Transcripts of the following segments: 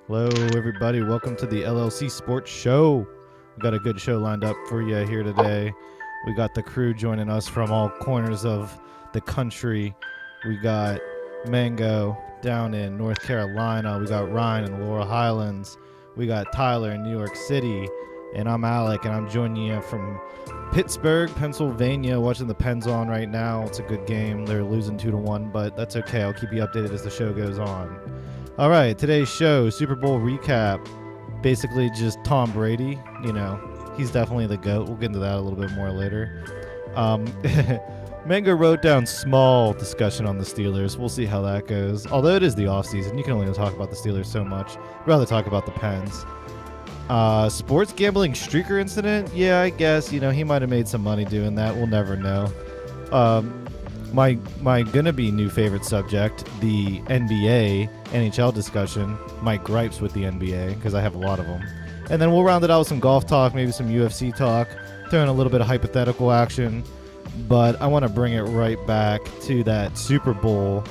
Hello, everybody. Welcome to the LLC Sports Show. We got a good show lined up for you here today. We got the crew joining us from all corners of the country. We got Mango down in North Carolina. We got Ryan in Laurel Highlands. We got Tyler in New York City. And I'm Alec, and I'm joining you from Pittsburgh, Pennsylvania, watching the Pens on right now. It's a good game. They're losing 2-1, but that's okay. I'll keep you updated as the show goes on. All right, today's show, Super Bowl recap. Basically just Tom Brady. You know, he's definitely the GOAT. We'll get into that a little bit more later. Mango wrote down small discussion on the Steelers. We'll see how that goes. Although it is the offseason, you can only talk about the Steelers so much. I'd rather talk about the Pens. Sports gambling streaker incident? Yeah, I guess. You know, he might have made some money doing that. We'll never know. My gonna be new favorite subject, the NBA NHL discussion, my gripes with the NBA, because I have a lot of them. And then we'll round it out with some golf talk, maybe some UFC talk, throw in a little bit of hypothetical action. But I want to bring it right back to that Super Bowl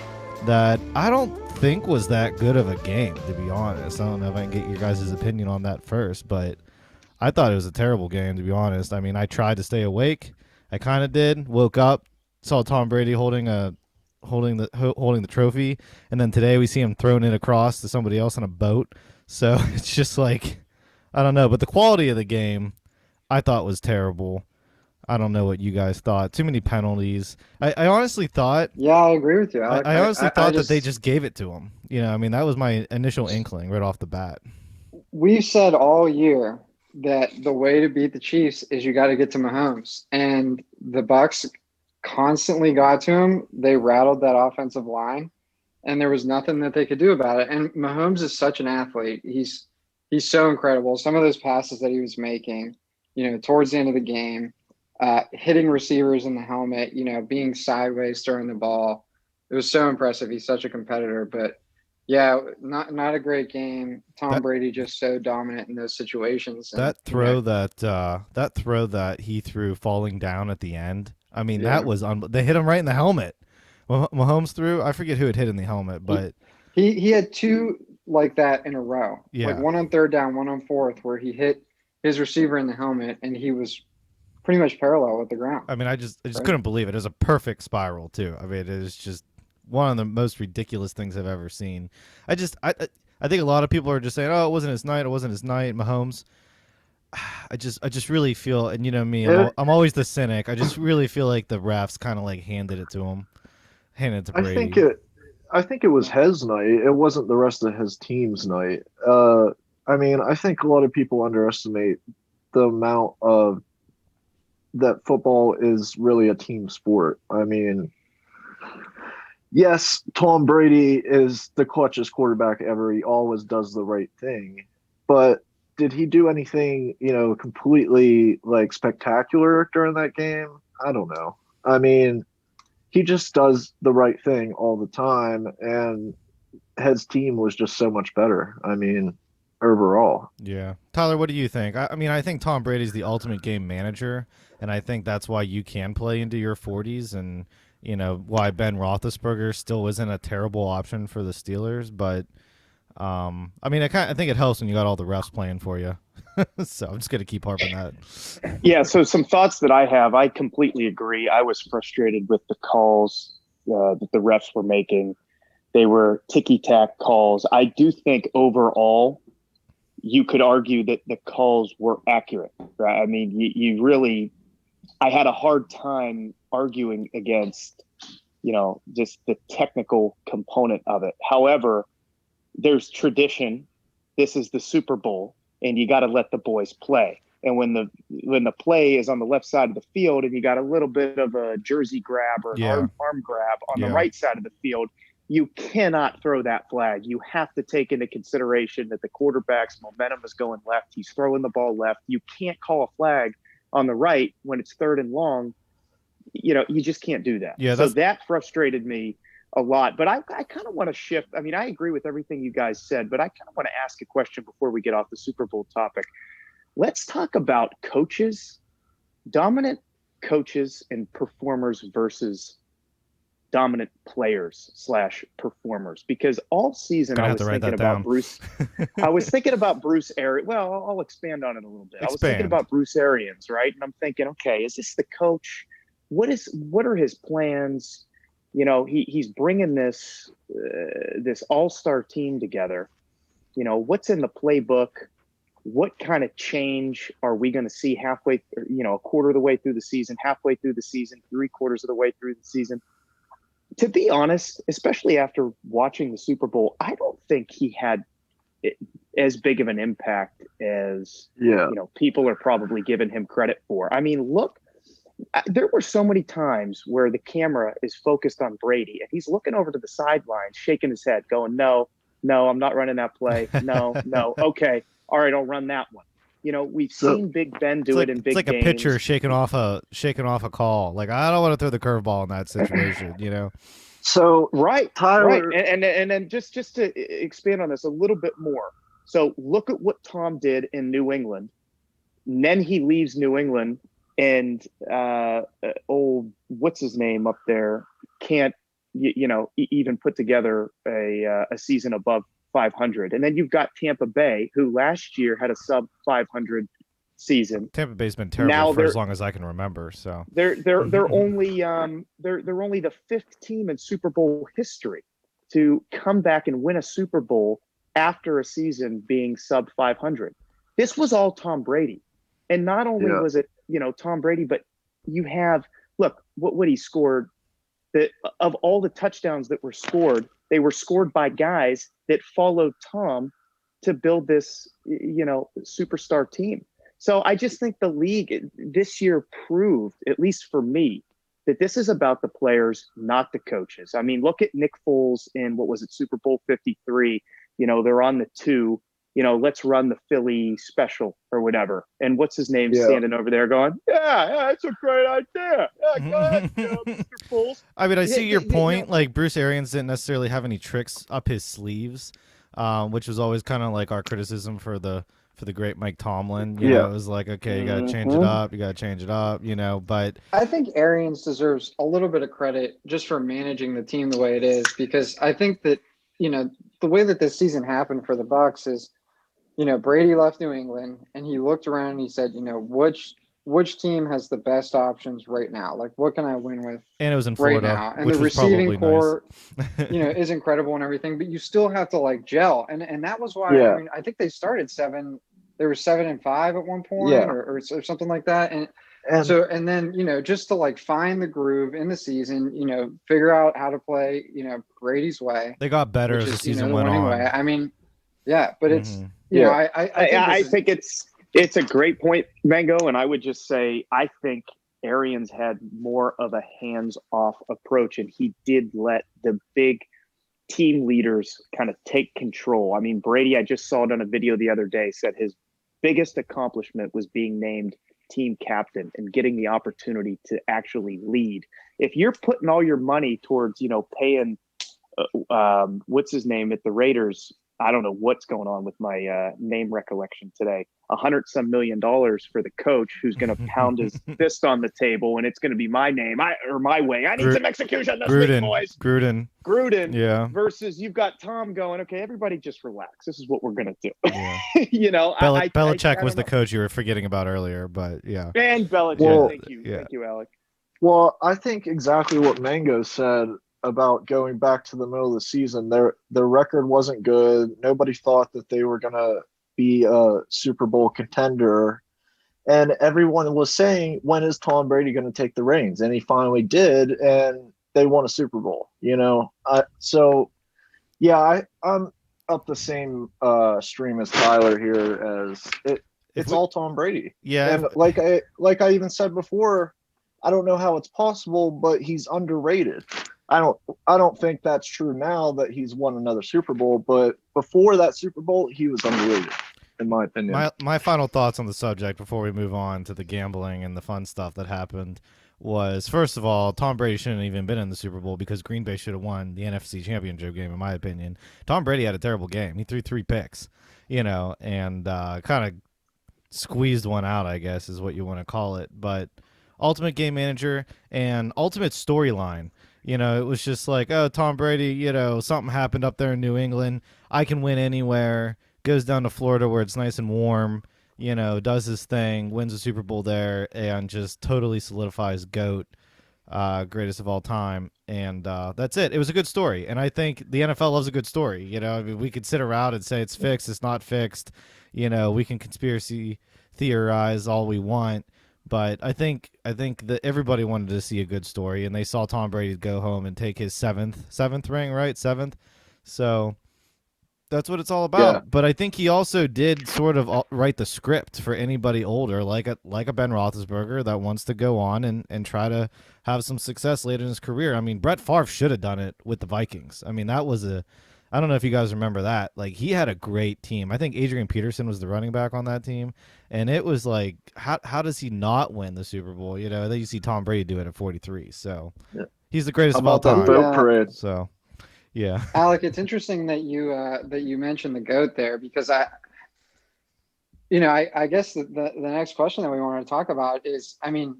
that I don't think was that good of a game, to be honest. I don't know if I can get your guys' opinion on that first, but I thought it was a terrible game, to be honest. I mean, I tried to stay awake. I kind of did. Woke up, saw Tom Brady holding the trophy, and then today we see him throwing it across to somebody else on a boat. So it's just like, I don't know. But the quality of the game, I thought was terrible. I don't know what you guys thought. Too many penalties. I honestly thought. Yeah, I agree with you, Alec. I honestly thought just, that they just gave it to him. You know, I mean, that was my initial inkling right off the bat. we've said all year that the way to beat the Chiefs is you got to get to Mahomes, and the Bucks constantly got to him. They rattled that offensive line, and there was nothing that they could do about it. And Mahomes is such an athlete. He's so incredible. Some of those passes that he was making, towards the end of the game, hitting receivers in the helmet, being sideways, throwing the ball. It was so impressive. He's such a competitor, but yeah, not a great game. Tom Brady just so dominant in those situations. And, that throw that he threw falling down at the end. I mean, yeah. that was they hit him right in the helmet. Mahomes threw. I forget who it hit in the helmet, but he had two like that in a row. Yeah. Like one on third down, one on fourth, where he hit his receiver in the helmet, and he was pretty much parallel with the ground. I mean, I just couldn't believe it. It was a perfect spiral too. I mean, it is just one of the most ridiculous things I've ever seen. I think a lot of people are just saying, "Oh, it wasn't his night. It wasn't his night." Mahomes. I just really feel, and you know me, I'm always the cynic. I just really feel like the refs kind of like handed it to him, handed it to Brady. I think it was his night. It wasn't the rest of his team's night. I mean, I think a lot of people underestimate the amount of that football is really a team sport. I mean, yes, Tom Brady is the clutchest quarterback ever. He always does the right thing. But did he do anything, completely like spectacular during that game? I don't know. I mean, he just does the right thing all the time, and his team was just so much better. I mean, overall. Yeah. Tyler, what do you think? I mean, I think Tom Brady's the ultimate game manager, and I think that's why you can play into your 40s, and why Ben Roethlisberger still isn't a terrible option for the Steelers. But I mean, I think it helps when you got all the refs playing for you. So I'm just gonna keep harping that. Yeah. So some thoughts that I have. I completely agree. I was frustrated with the calls that the refs were making. They were ticky-tack calls. I do think overall, you could argue that the calls were accurate. Right? I mean, you really. I had a hard time arguing against, just the technical component of it. However, there's tradition. This is the Super Bowl, and you got to let the boys play. And when the play is on the left side of the field, and you got a little bit of a jersey grab or an arm grab on the right side of the field, you cannot throw that flag. You have to take into consideration that the quarterback's momentum is going left. He's throwing the ball left. You can't call a flag on the right when it's third and long. You just can't do that. Yeah, so that frustrated me a lot. But I kind of want to shift. I mean, I agree with everything you guys said, but I kind of want to ask a question before we get off the Super Bowl topic. Let's talk about coaches, dominant coaches and performers versus dominant players / performers, because all season I was thinking about Bruce. I was thinking about Bruce Arians. Well, I'll expand on it a little bit. I was thinking about Bruce Arians, right? And I'm thinking, okay, is this the coach? What are his plans? You know, he's bringing this all-star team together. You know, what's in the playbook? What kind of change are we going to see halfway, a quarter of the way through the season, halfway through the season, 3/4 of the way through the season? To be honest, especially after watching the Super Bowl, I don't think he had as big of an impact as people are probably giving him credit for. I mean, look, there were so many times where the camera is focused on Brady and he's looking over to the sideline, shaking his head, going, "No, I'm not running that play. No, okay. All right, I'll run that one." You know, we've seen Big Ben do it in big games. It's like a pitcher shaking off a call. Like, I don't want to throw the curveball in that situation, you know? So right, Tyler, right. And then just to expand on this a little bit more. So look at what Tom did in New England. And then he leaves New England and what's his name up there can't even put together a season above 500. And then you've got Tampa Bay, who last year had a sub 500 season. Tampa Bay's been terrible for as long as I can remember. So they're only the 5th team in Super Bowl history to come back and win a Super Bowl after a season being sub 500. This was all Tom Brady, and not only was it Tom Brady, but you have what he scored. That of all the touchdowns that were scored, they were scored by guys that followed Tom to build this, superstar team. So I just think the league this year proved, at least for me, that this is about the players, not the coaches. I mean, look at Nick Foles in, Super Bowl 53. They're on the 2. Let's run the Philly special or whatever. And what's his name standing over there going, yeah, that's a great idea. Yeah, go ahead, Mr. Foles. I mean, I see your point. Like, Bruce Arians didn't necessarily have any tricks up his sleeves, which was always kind of like our criticism for the great Mike Tomlin. You know, it was like, okay, you got to change it up. You got to change it up, but I think Arians deserves a little bit of credit just for managing the team the way it is, because I think that, the way that this season happened for the Bucs is, Brady left New England and he looked around and he said, which team has the best options right now? Like, what can I win with? And it was in Florida, right now? And which the was receiving core, nice. Is incredible and everything, but you still have to gel. And that was why, I think they started 7. They were 7-5 at one point or something like that. And then, just to find the groove in the season, figure out how to play, Brady's way. They got better as the season went on. Way. I mean, but it's, I think it's a great point, Mango. And I would just say, I think Arians had more of a hands-off approach, and he did let the big team leaders kind of take control. I mean, Brady, I just saw it on a video the other day, said his biggest accomplishment was being named team captain and getting the opportunity to actually lead. If you're putting all your money towards, paying, what's his name at the Raiders, I don't know what's going on with my name recollection today, $100-some million for the coach who's going to pound his fist on the table, and it's going to be my name or my way. I need some execution this week, boys. Gruden. Yeah. Versus you've got Tom going, okay, everybody just relax. This is what we're going to do. Yeah. Belichick was the coach you were forgetting about earlier, but yeah. And Belichick. Thank you. Thank you, Alec. Well, I think exactly what Mango said about going back to the middle of the season. Their record wasn't good. Nobody thought that they were going to be a Super Bowl contender. And everyone was saying, when is Tom Brady going to take the reins? And he finally did, and they won a Super Bowl, I'm up the same stream as Tyler here, as it's all Tom Brady. Yeah. And like I even said before, I don't know how it's possible, but he's underrated. I don't think that's true now that he's won another Super Bowl, but before that Super Bowl, he was underrated, in my opinion. My final thoughts on the subject before we move on to the gambling and the fun stuff that happened was, first of all, Tom Brady shouldn't have even been in the Super Bowl because Green Bay should have won the NFC Championship game, in my opinion. Tom Brady had a terrible game. He threw 3 picks, and kind of squeezed one out, I guess, is what you want to call it. But ultimate game manager and ultimate storyline. You know, it was just like, oh, Tom Brady, you know, something happened up there in New England. I can win anywhere. Goes down to Florida where it's nice and warm, you know, does his thing, wins a Super Bowl there, and just totally solidifies GOAT, greatest of all time. And that's it. It was a good story. And I think the NFL loves a good story. You know, I mean, we could sit around and say it's fixed, it's not fixed. You know, we can conspiracy theorize all we want. But I think that everybody wanted to see a good story, and they saw Tom Brady go home and take his seventh ring, right? Seventh. So that's what it's all about. Yeah. But I think he also did sort of write the script for anybody older, like a Ben Roethlisberger, that wants to go on and try to have some success later in his career. I mean, Brett Favre should have done it with the Vikings. I mean, that was I don't know if you guys remember that. Like, he had a great team. I think Adrian Peterson was the running back on that team, and it was like, how does he not win the Super Bowl? You know, then you see Tom Brady do it at 43. So he's the greatest of all time. Boat parade? So yeah, Alec, it's interesting that you mentioned the GOAT there, because I guess the next question that we want to talk about is, I mean,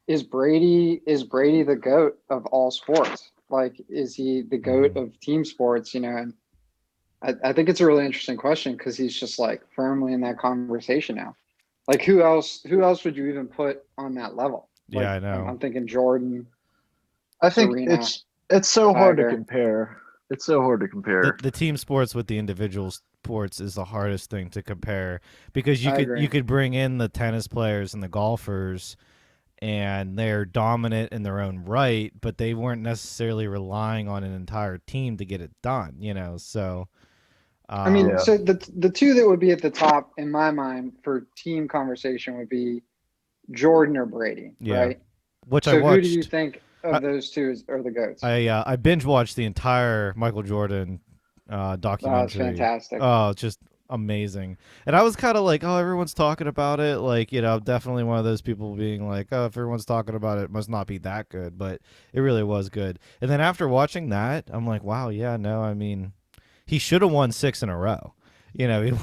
is Brady the GOAT of all sports? Like, is he the GOAT of team sports? You know, and I think it's a really interesting question, because he's just like firmly in that conversation now. Like, who else would you even put on that level? Like, yeah, I know. I'm thinking Jordan. I think Serena, it's so hard to Tiger. compare. It's so hard to compare. The team sports with the individual sports is the hardest thing to compare, because I agree. you could bring in the tennis players and the golfers, and they're dominant in their own right, but they weren't necessarily relying on an entire team to get it done, you know. So I mean, Yeah. so the two that would be at the top in my mind for team conversation would be Jordan or Brady, Yeah. right? which So I watched. who do you think of those two are the GOATs? I binge watched the entire Michael Jordan That's documentary. fantastic. Oh, it's just amazing. And I was kind of like, oh, everyone's talking about it. Like, you know, definitely one of those people being like, oh, if everyone's talking about it, it must not be that good. But it really was good. And then after watching that, I'm like, wow, yeah, no, I mean, he should have won 6 in a row. You know,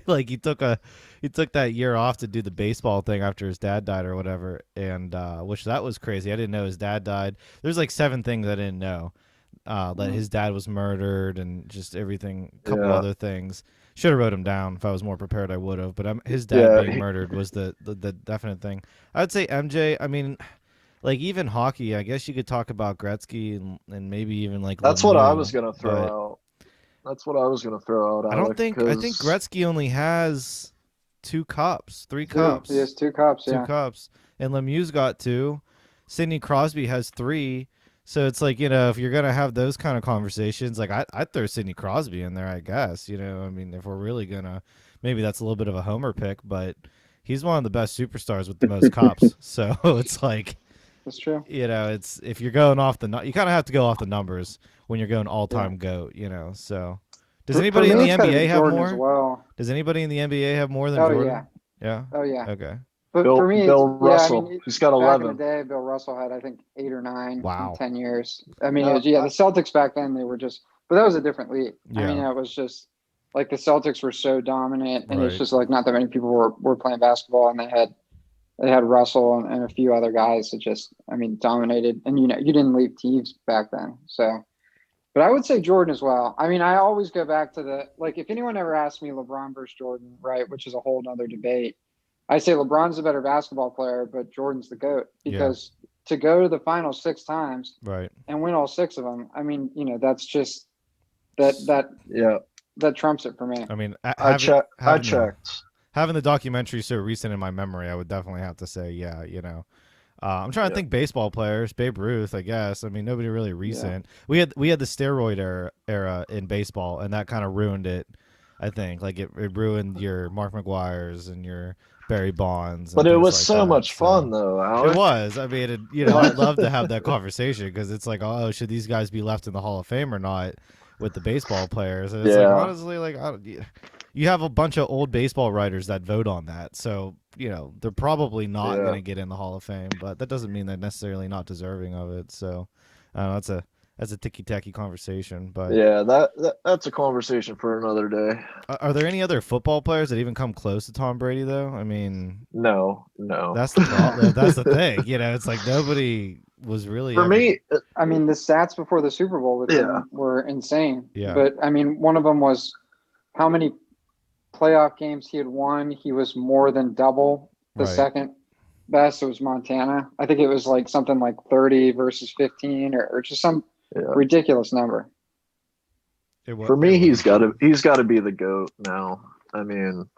like he took that year off to do the baseball thing after his dad died or whatever, and which that was crazy. I didn't know his dad died. There's like 7 things I didn't know. That his dad was murdered and just everything, a couple Yeah. other things. Should have wrote him down. If I was more prepared, I would have. But his dad being he- murdered was the definite thing. I would say MJ. I mean, like, even hockey, I guess you could talk about Gretzky and maybe even like That's what I Lemieux, was gonna throw but out. That's what I was gonna throw out. I don't Alec, think I think 'cause Gretzky only has 2 cups, 3 Two. cups, He has 2 cups, 2 yeah. cups, and Lemieux's got 2. Sidney Crosby has 3. So it's like, you know, if you're gonna have those kind of conversations, like I'd throw Sidney Crosby in there, I guess. You know, I mean, if we're really gonna, maybe that's a little bit of a homer pick, but he's one of the best superstars with the most cups. So it's like, That's true. you know, it's if you're going off you kind of have to go off the numbers when you're going all-time GOAT. You know, so does anybody in For the me, it's gotta NBA be have Jordan more? as well. Does anybody in the NBA have more than Oh, Jordan? yeah. Yeah. Oh yeah. Okay. But Bill, for me, Bill it's, yeah, I Russell, mean, he's got back 11. in the day, Bill Russell had, I think, 8 or 9 Wow. in 10 years. I mean, No, it was, the Celtics back then, they were just, but that was a different league. I mean, Yeah. it was just like the Celtics were so dominant, and it's Right. just like not that many people were playing basketball, and they had Russell and a few other guys that just, I mean, dominated. And you didn't leave teams back then, so. But I would say Jordan as well. I mean, I always go back to like, if anyone ever asked me LeBron versus Jordan, right, which is a whole nother debate, I say LeBron's the better basketball player, but Jordan's the GOAT, because to go to the final 6 times Right. and win all 6 of them, I mean, that's just that trumps it for me. I mean, I checked. having the documentary so recent in my memory, I would definitely have to say, yeah, you know. I'm trying to think baseball players. Babe Ruth, I guess. I mean, nobody really recent. We had the steroid era in baseball, and that kind of ruined it. I think like it ruined your Mark McGuire's and your Barry Bonds. But and it things was like so that. much fun, though, Alec. It was. I mean, I'd love to have that conversation, because it's like, oh, should these guys be left in the Hall of Fame or not with the baseball players? And it's like, honestly, like, you have a bunch of old baseball writers that vote on that, so they're probably not going to get in the Hall of Fame, but that doesn't mean they're necessarily not deserving of it. So that's a ticky-tacky conversation. But yeah, that's a conversation for another day. Are there any other football players that even come close to Tom Brady, though? I mean, No. that's the problem. That's the thing. It's like nobody was really For me, I mean, the stats before the Super Bowl with Yeah. him were insane. Yeah. But I mean, one of them was how many playoff games he had won. He was more than double the Right. second best. It was Montana. I think it was like something like 30 versus 15 or just some Yeah. ridiculous number. For me, he's got to be the GOAT now. I mean,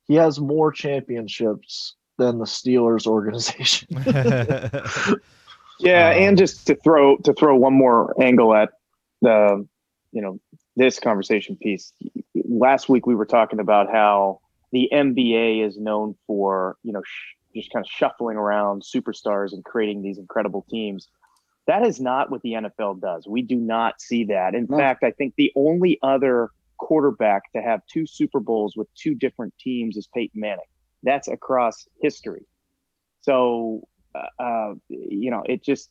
he has more championships than the Steelers organization. Yeah, and just to throw one more angle at the this conversation piece. Last week we were talking about how the NBA is known for just kind of shuffling around superstars and creating these incredible teams. That is not what the NFL does. We do not see that. In fact, I think the only other quarterback to have 2 Super Bowls with 2 different teams is Peyton Manning. That's across history. So it just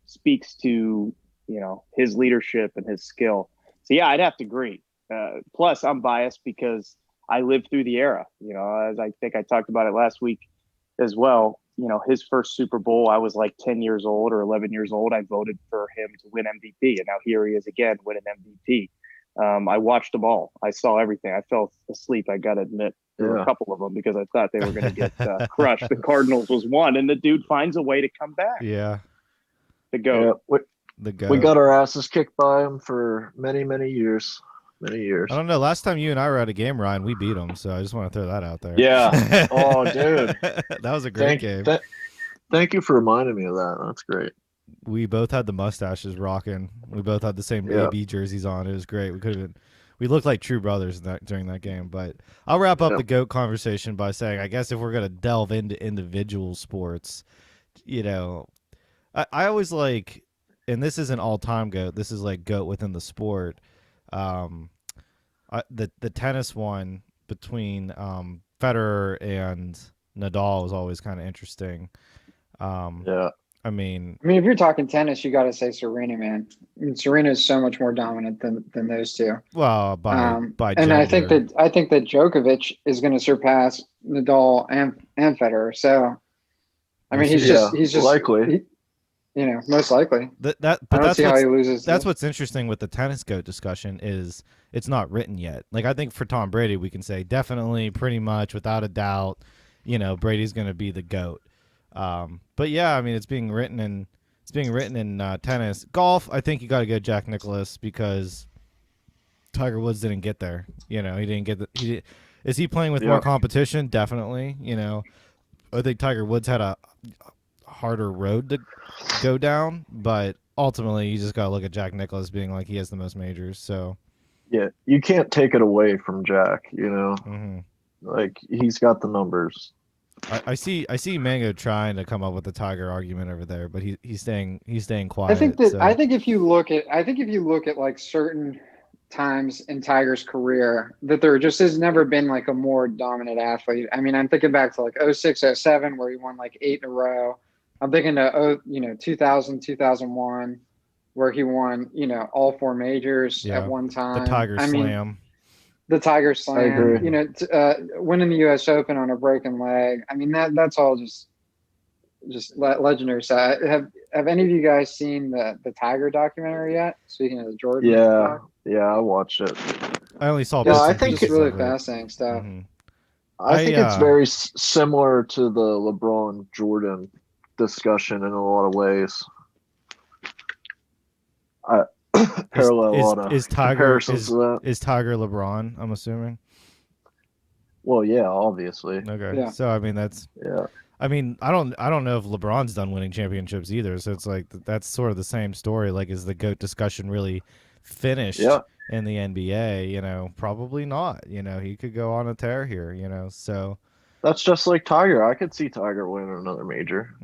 speaks to his leadership and his skill. So yeah, I'd have to agree. Plus, I'm biased because I lived through the era. As I think I talked about it last week as well. His first Super Bowl, I was like 10 years old or 11 years old. I voted for him to win MVP, and now here he is again winning MVP. I watched them all. I saw everything. I fell asleep, I got to admit. There were a couple of them because I thought they were going to get crushed. The Cardinals was one, and the dude finds a way to come back. Yeah. The GOAT. Yeah, The GOAT. we got our asses kicked by him for many, many years. Many years. I don't know. Last time you and I were at a game, Ryan, we beat them. So I just want to throw that out there. Yeah. Oh, dude. That was a great game. Thank you for reminding me of that. That's great. We both had the mustaches rocking. We both had the same AB jerseys on. It was great. We looked like true brothers during that game. But I'll wrap up the GOAT conversation by saying, I guess if we're going to delve into individual sports, I always like, and this isn't all-time GOAT. This is like GOAT within the sport. The tennis one between Federer and Nadal was always kind of interesting. I mean, if you're talking tennis, you got to say Serena, man. I mean, Serena is so much more dominant than those two. Well, by and gender. I think that Djokovic is going to surpass Nadal and Federer. So, I mean, he's just likely. Most likely. But I don't see how he loses. That's what's interesting with the tennis GOAT discussion is it's not written yet. Like I think for Tom Brady, we can say definitely, pretty much, without a doubt, Brady's going to be the GOAT. But yeah, I mean, it's being written in tennis. Golf, I think you got to go Jack Nicklaus because Tiger Woods didn't get there. He didn't get is he playing with more competition? Definitely. I think Tiger Woods had a harder road to go down, but ultimately you just got to look at Jack Nicklaus being like he has the most majors. So yeah, you can't take it away from Jack. Like he's got the numbers. I see Mango trying to come up with a Tiger argument over there, but he's staying quiet. I think if you look at like certain times in Tiger's career, that there just has never been like a more dominant athlete. I mean, I'm thinking back to like 06, 07, where he won like 8 in a row. I'm thinking to 2000, 2001, where he won all 4 majors at one time. The Tiger Slam. The Tiger Slam, winning the U.S. Open on a broken leg. I mean, that's all just legendary. So have any of you guys seen the Tiger documentary yet? Speaking of the Jordan. Yeah, I watched it. I only saw. I think it's really fascinating stuff. Mm-hmm. I think it's very similar to the LeBron Jordan discussion in a lot of ways. Parallel a lot of comparisons to that. Is Tiger LeBron? I'm assuming. Well, yeah, obviously. Okay, yeah. So I mean that's. Yeah. I mean, I don't know if LeBron's done winning championships either. So it's like that's sort of the same story. Like, is the GOAT discussion really finished in the NBA? Probably not. He could go on a tear here. So that's just like Tiger. I could see Tiger winning another major.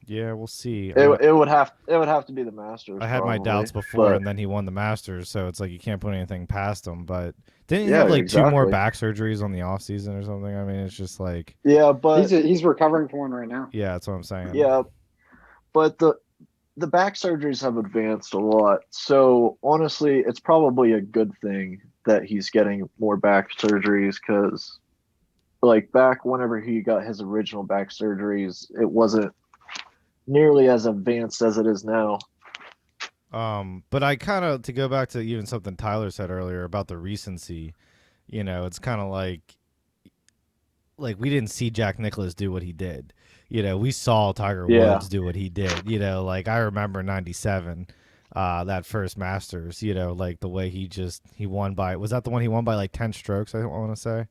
Yeah, we'll see. It would have to be the Masters. I had my doubts before, and then he won the Masters, so it's like you can't put anything past him. But didn't he have like 2 more back surgeries on the off season or something? I mean, it's just like but he's recovering from one right now. Yeah, that's what I'm saying. Yeah, but the back surgeries have advanced a lot. So honestly, it's probably a good thing that he's getting more back surgeries because, like, back whenever he got his original back surgeries, it wasn't nearly as advanced as it is now. But I kind of, to go back to even something Tyler said earlier about the recency, it's kind of like we didn't see Jack Nicklaus do what he did. We saw Tiger Yeah. Woods do what he did. Like I remember '97, that first Masters. Like the way he won by, was that the one he won by like 10 strokes? I want to say,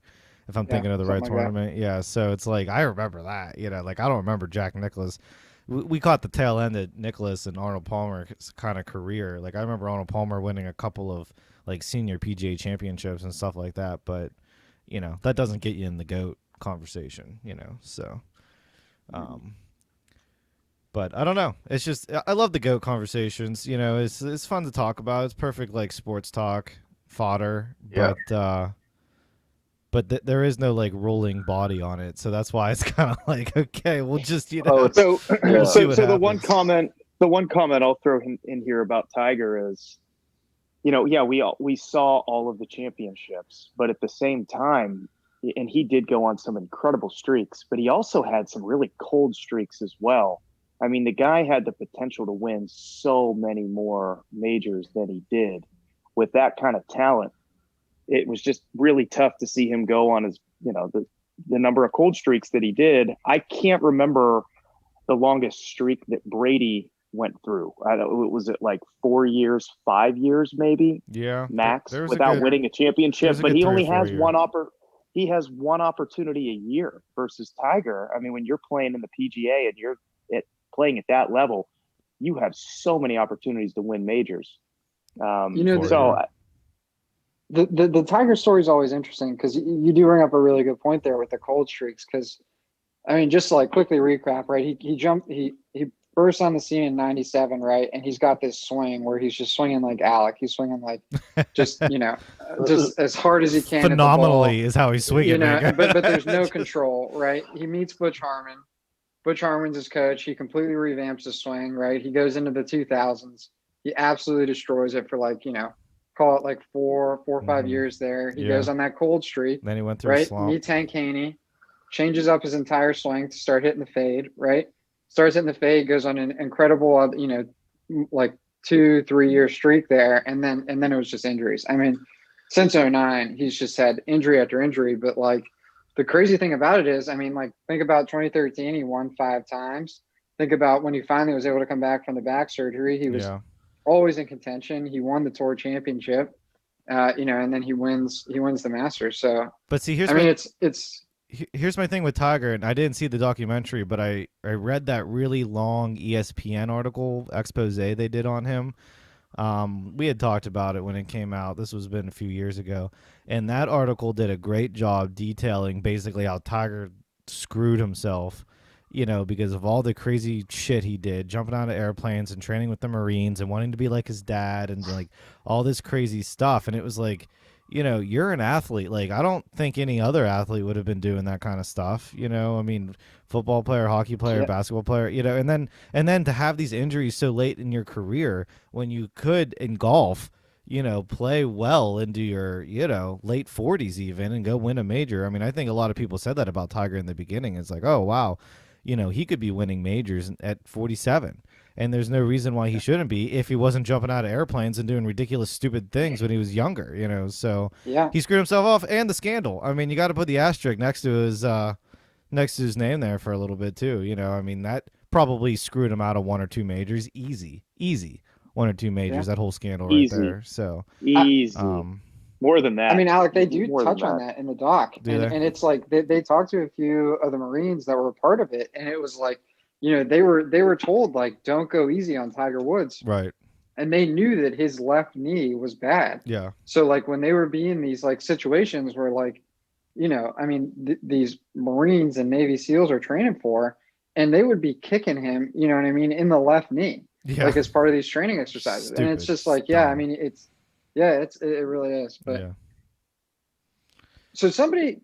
if I'm thinking of the right something like that. tournament. Yeah. So it's like I remember that. Like I don't remember Jack Nicklaus. We caught the tail end of Nicklaus and Arnold Palmer's kind of career. Like I remember Arnold Palmer winning a couple of like senior PGA championships and stuff like that. But that doesn't get you in the GOAT conversation. So. But I don't know. It's just I love the GOAT conversations. It's fun to talk about. It's perfect like sports talk fodder. Yeah. But there is no like rolling body on it, so that's why it's kind of like, okay, we'll just Oh, So, Yeah. see so, what so the one happens. comment I'll throw in here about Tiger is, yeah, we saw all of the championships, but at the same time, and he did go on some incredible streaks, but he also had some really cold streaks as well. I mean, the guy had the potential to win so many more majors than he did with that kind of talent. It was just really tough to see him go on his, the number of cold streaks that he did. I can't remember the longest streak that Brady went through. I don't, was it like 4 years, 5 years, maybe Yeah, max, there's without winning a championship? But he only has he has one opportunity a year versus Tiger. I mean, when you're playing in the PGA and you're playing at that level, you have so many opportunities to win majors. The Tiger story is always interesting because you do bring up a really good point there with the cold streaks. Because I mean, just to like quickly recap, right? He burst on the scene in '97, right? And he's got this swing where he's just swinging like Alec. He's swinging like just just as hard as he can. Phenomenally is how he's swinging. But there's no control, right? He meets Butch Harmon. Butch Harmon's his coach. He completely revamps his swing, right? He goes into the 2000s. He absolutely destroys it for call it like 4 or 5 years there. He goes on that cold streak. Then he went through a slump. Meets Hank Haney, changes up his entire swing to start hitting the fade, right? Starts hitting the fade, goes on an incredible, like 2-3 year streak there. And then it was just injuries. I mean, since '09, he's just had injury after injury. But like the crazy thing about it is, I mean, like think about 2013, he won 5 times. Think about when he finally was able to come back from the back surgery. He was always in contention. He won the tour championship, and then he wins the Masters. So, but see, here's my thing with Tiger, and I didn't see the documentary, but I read that really long ESPN article expose they did on him. We had talked about it when it came out. This was been a few years ago, and that article did a great job detailing basically how Tiger screwed himself, because of all the crazy shit he did, jumping out of airplanes and training with the Marines and wanting to be like his dad and like all this crazy stuff. And it was like, you're an athlete. Like, I don't think any other athlete would have been doing that kind of stuff. I mean, football player, hockey player, basketball player, and then to have these injuries so late in your career when you could in golf, play well into your, late 40s even and go win a major. I mean, I think a lot of people said that about Tiger in the beginning. It's like, oh, wow, he could be winning majors at 47. And there's no reason why he shouldn't be if he wasn't jumping out of airplanes and doing ridiculous, stupid things when he was younger, So he screwed himself off, and the scandal. I mean, you got to put the asterisk next to his name there for a little bit too. I mean, that probably screwed him out of 1 or 2 majors, easy 1 or 2 majors. That whole scandal right there. So easy. More than that. I mean, Alec, they do touch on that in the doc, and it's like they talked to a few of the Marines that were a part of it, and it was like, they were told like, don't go easy on Tiger Woods. Right. And they knew that his left knee was bad. Yeah. So like when they were being these like situations where like, I mean, these Marines and Navy SEALs are training for, and they would be kicking him, you know what I mean, in the left knee, like as part of these training exercises. Stupid. And it's just like, I mean, it really is. But so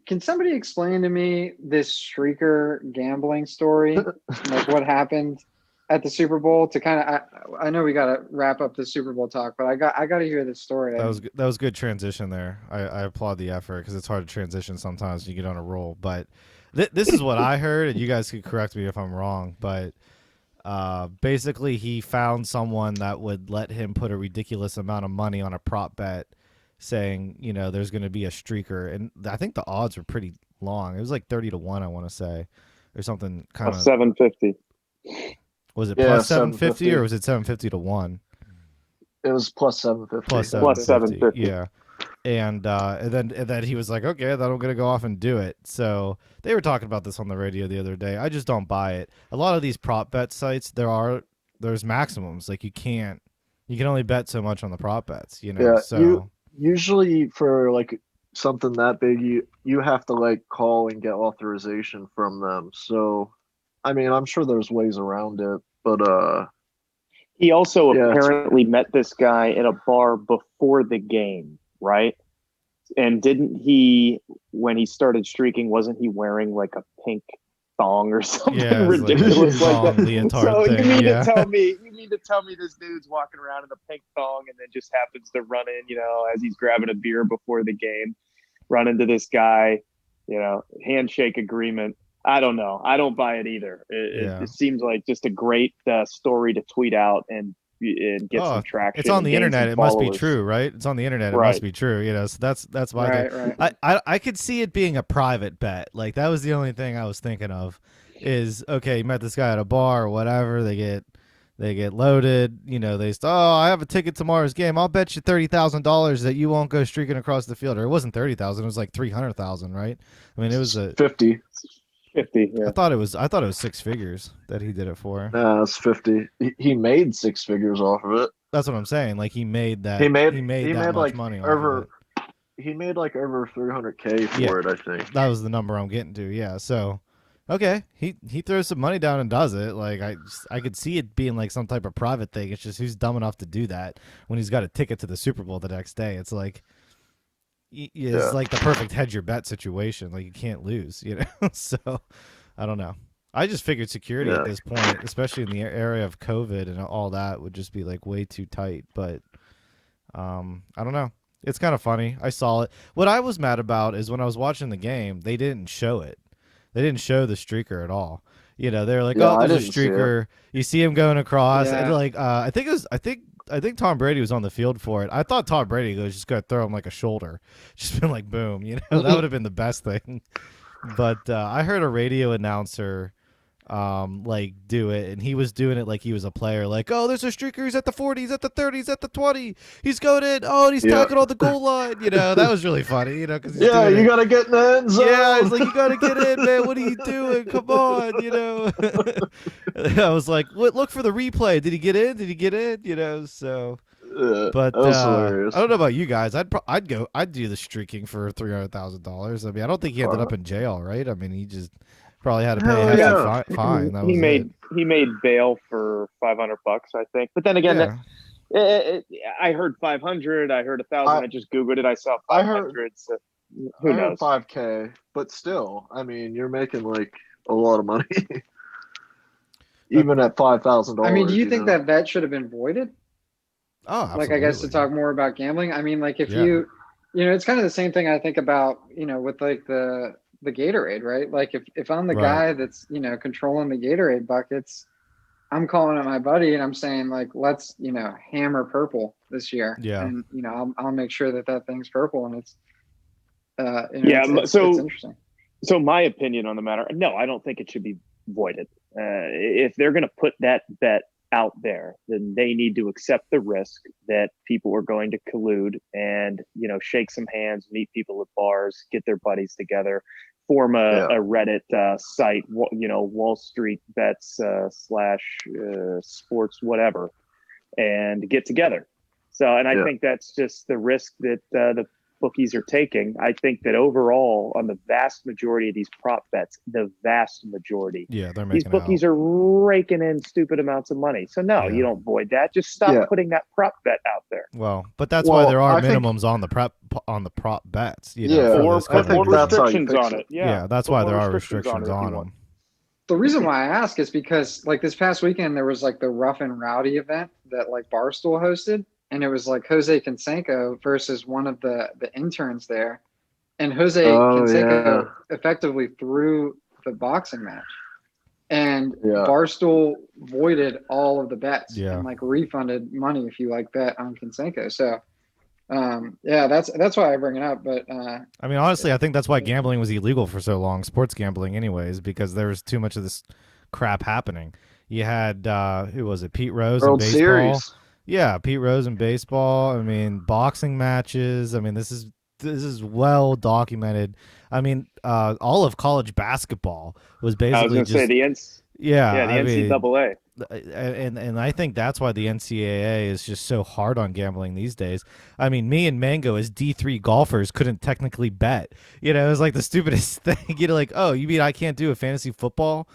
can somebody explain to me this streaker gambling story? Like what happened at the Super Bowl to kind of, I know we got to wrap up the Super Bowl talk, but I got to hear this story. That was good transition there. I applaud the effort because it's hard to transition sometimes when you get on a roll. But this is what I heard, and you guys could correct me if I'm wrong. But Basically, he found someone that would let him put a ridiculous amount of money on a prop bet, saying, there's going to be a streaker, and I think the odds were pretty long. It was like 30-1, I want to say, or something kind of. 750. Was it Yeah, plus 750 750. or was it 750 to 1? It was plus 750. Plus Plus 750. Yeah. And then he was like, okay, then I'm gonna go off and do it. So they were talking about this on the radio the other day. I just don't buy it. A lot of these prop bet sites, there's maximums. Like you can only bet so much on the prop bets. Yeah, So usually for like something that big, you have to like call and get authorization from them. So, I mean, I'm sure there's ways around it, but He also Yeah, apparently met this guy at a bar before the game, right? And didn't he, when he started streaking, wasn't he wearing like a pink thong or something yeah, it was like a ridiculous like thong that? leotard So thing. you mean Yeah. to tell me this dude's walking around in a pink thong and then just happens to run in, as he's grabbing a beer before the game, run into this guy, handshake agreement. I don't know. I don't buy it either. It seems like just a great story to tweet out and get some traction. It's on the gain internet. some It must be followers. true, right? It's on the internet. It Right. must be true. So that's why. Right. I could see it being a private bet. Like that was the only thing I was thinking of. Is okay. You met this guy at a bar or whatever. They get loaded. They say, oh, I have a ticket to tomorrow's game. I'll bet you $30,000 that you won't go streaking across the field. Or it wasn't 30,000. It was like 300,000, right? I mean, it was 50. 50. Yeah. I thought it was six figures that he did it for. No, it's 50. He made six figures off of it. That's what I'm saying. Like he made that. He made that much like money off of over. it. He made like over 300K for Yeah. it, I think. That was the number I'm getting to. Yeah. So, okay, he throws some money down and does it. Like I could see it being like some type of private thing. It's just who's dumb enough to do that when he's got a ticket to the Super Bowl the next day. It's like it's like the perfect hedge your bet situation. Like you can't lose. So I don't know. I just figured security at this point, especially in the area of COVID and all that, would just be like way too tight. But I don't know. It's kind of funny. I saw it. What I was mad about is when I was watching the game, they didn't show it. They didn't show the streaker at all. They're like, Yeah, oh, I there's a didn't see it. streaker. You see him going across, Yeah. and like, I think Tom Brady was on the field for it. I thought Tom Brady was just gonna throw him like a shoulder, just been like boom. That would have been the best thing. But I heard a radio announcer like do it, and he was doing it like he was a player, like, oh, there's a streaker, he's at the 40, he's at the 30, he's at the 20, he's going in, oh, and he's tackling on the goal line. That was really funny, because You gotta get in the end zone. yeah, he's like, you gotta get in, man, what are you doing, come on. I was like, look for the replay, did he get in? So but that was hilarious. I don't know about you guys. I'd do the streaking for $300,000. I mean, I don't think he ended up in jail, right? I mean, he just probably had to pay a hefty fine. That was He made bail for $500, I think. But then again, I heard 500. I heard 1,000. I just googled it. I saw 500. So who knows? 5K, but still, I mean, you're making like a lot of money, even at $5,000. I mean, do you think that bet should have been voided? Oh, absolutely. Like, I guess to talk more about gambling. I mean, like if it's kind of the same thing I think about, with like the Gatorade, right? Like if I'm the guy that's, controlling the Gatorade buckets, I'm calling up my buddy and I'm saying like, let's, hammer purple this year. Yeah. And, I'll make sure that thing's purple and it's, it's interesting. So my opinion on the matter, no, I don't think it should be voided. If they're going to put that bet out there, then they need to accept the risk that people are going to collude and, shake some hands, meet people at bars, get their buddies together, form a Reddit site, Wall Street bets / sports, whatever, and get together. So, and I think that's just the risk that the bookies are taking. I think that overall, on the vast majority of these prop bets, they're making these bookies are raking in stupid amounts of money. So no, you don't void that. Just stop putting that prop bet out there. Well, but that's why there are minimums on the prop bets. Or restrictions on it. Yeah, that's why there are restrictions on them. The reason why I ask is because like this past weekend there was like the Rough and Rowdy event that like Barstool hosted. And it was like Jose Canseco versus one of the interns there. And Jose Canseco effectively threw the boxing match. and Yeah. Barstool voided all of the bets Yeah. and like refunded money if you like bet on Canseco. So yeah, that's why I bring it up. But I mean, honestly, I think that's why gambling was illegal for so long, sports gambling, anyways, because there was too much of this crap happening. You had who was it? Pete Rose in World baseball. Series. Yeah, Pete Rose in baseball. I mean, boxing matches. I mean, this is well documented. I mean, all of college basketball was I was basically going to say just yeah. the I mean, NCAA. and I think that's why the NCAA is just so hard on gambling these days. I mean, me and Mango as D3 golfers couldn't technically bet. You know, it was like the stupidest thing. You know, like, oh, you mean I can't do a fantasy football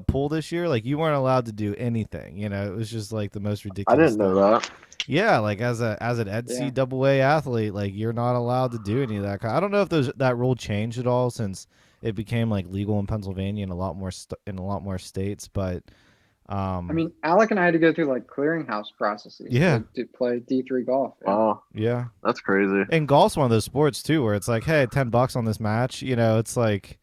pool this year? Like, you weren't allowed to do anything. You know, it was just like the most I ridiculous didn't know thing. that. Yeah, like as an NCAA athlete, like you're not allowed to do any of that. I don't know if that rule changed at all since it became like legal in Pennsylvania and a lot more states, but. I mean, Alec and I had to go through like clearinghouse processes to play D3 golf. Yeah. Wow, yeah, that's crazy. and golf's one of those sports too where it's like, hey, $10 on this match. You know, it's like,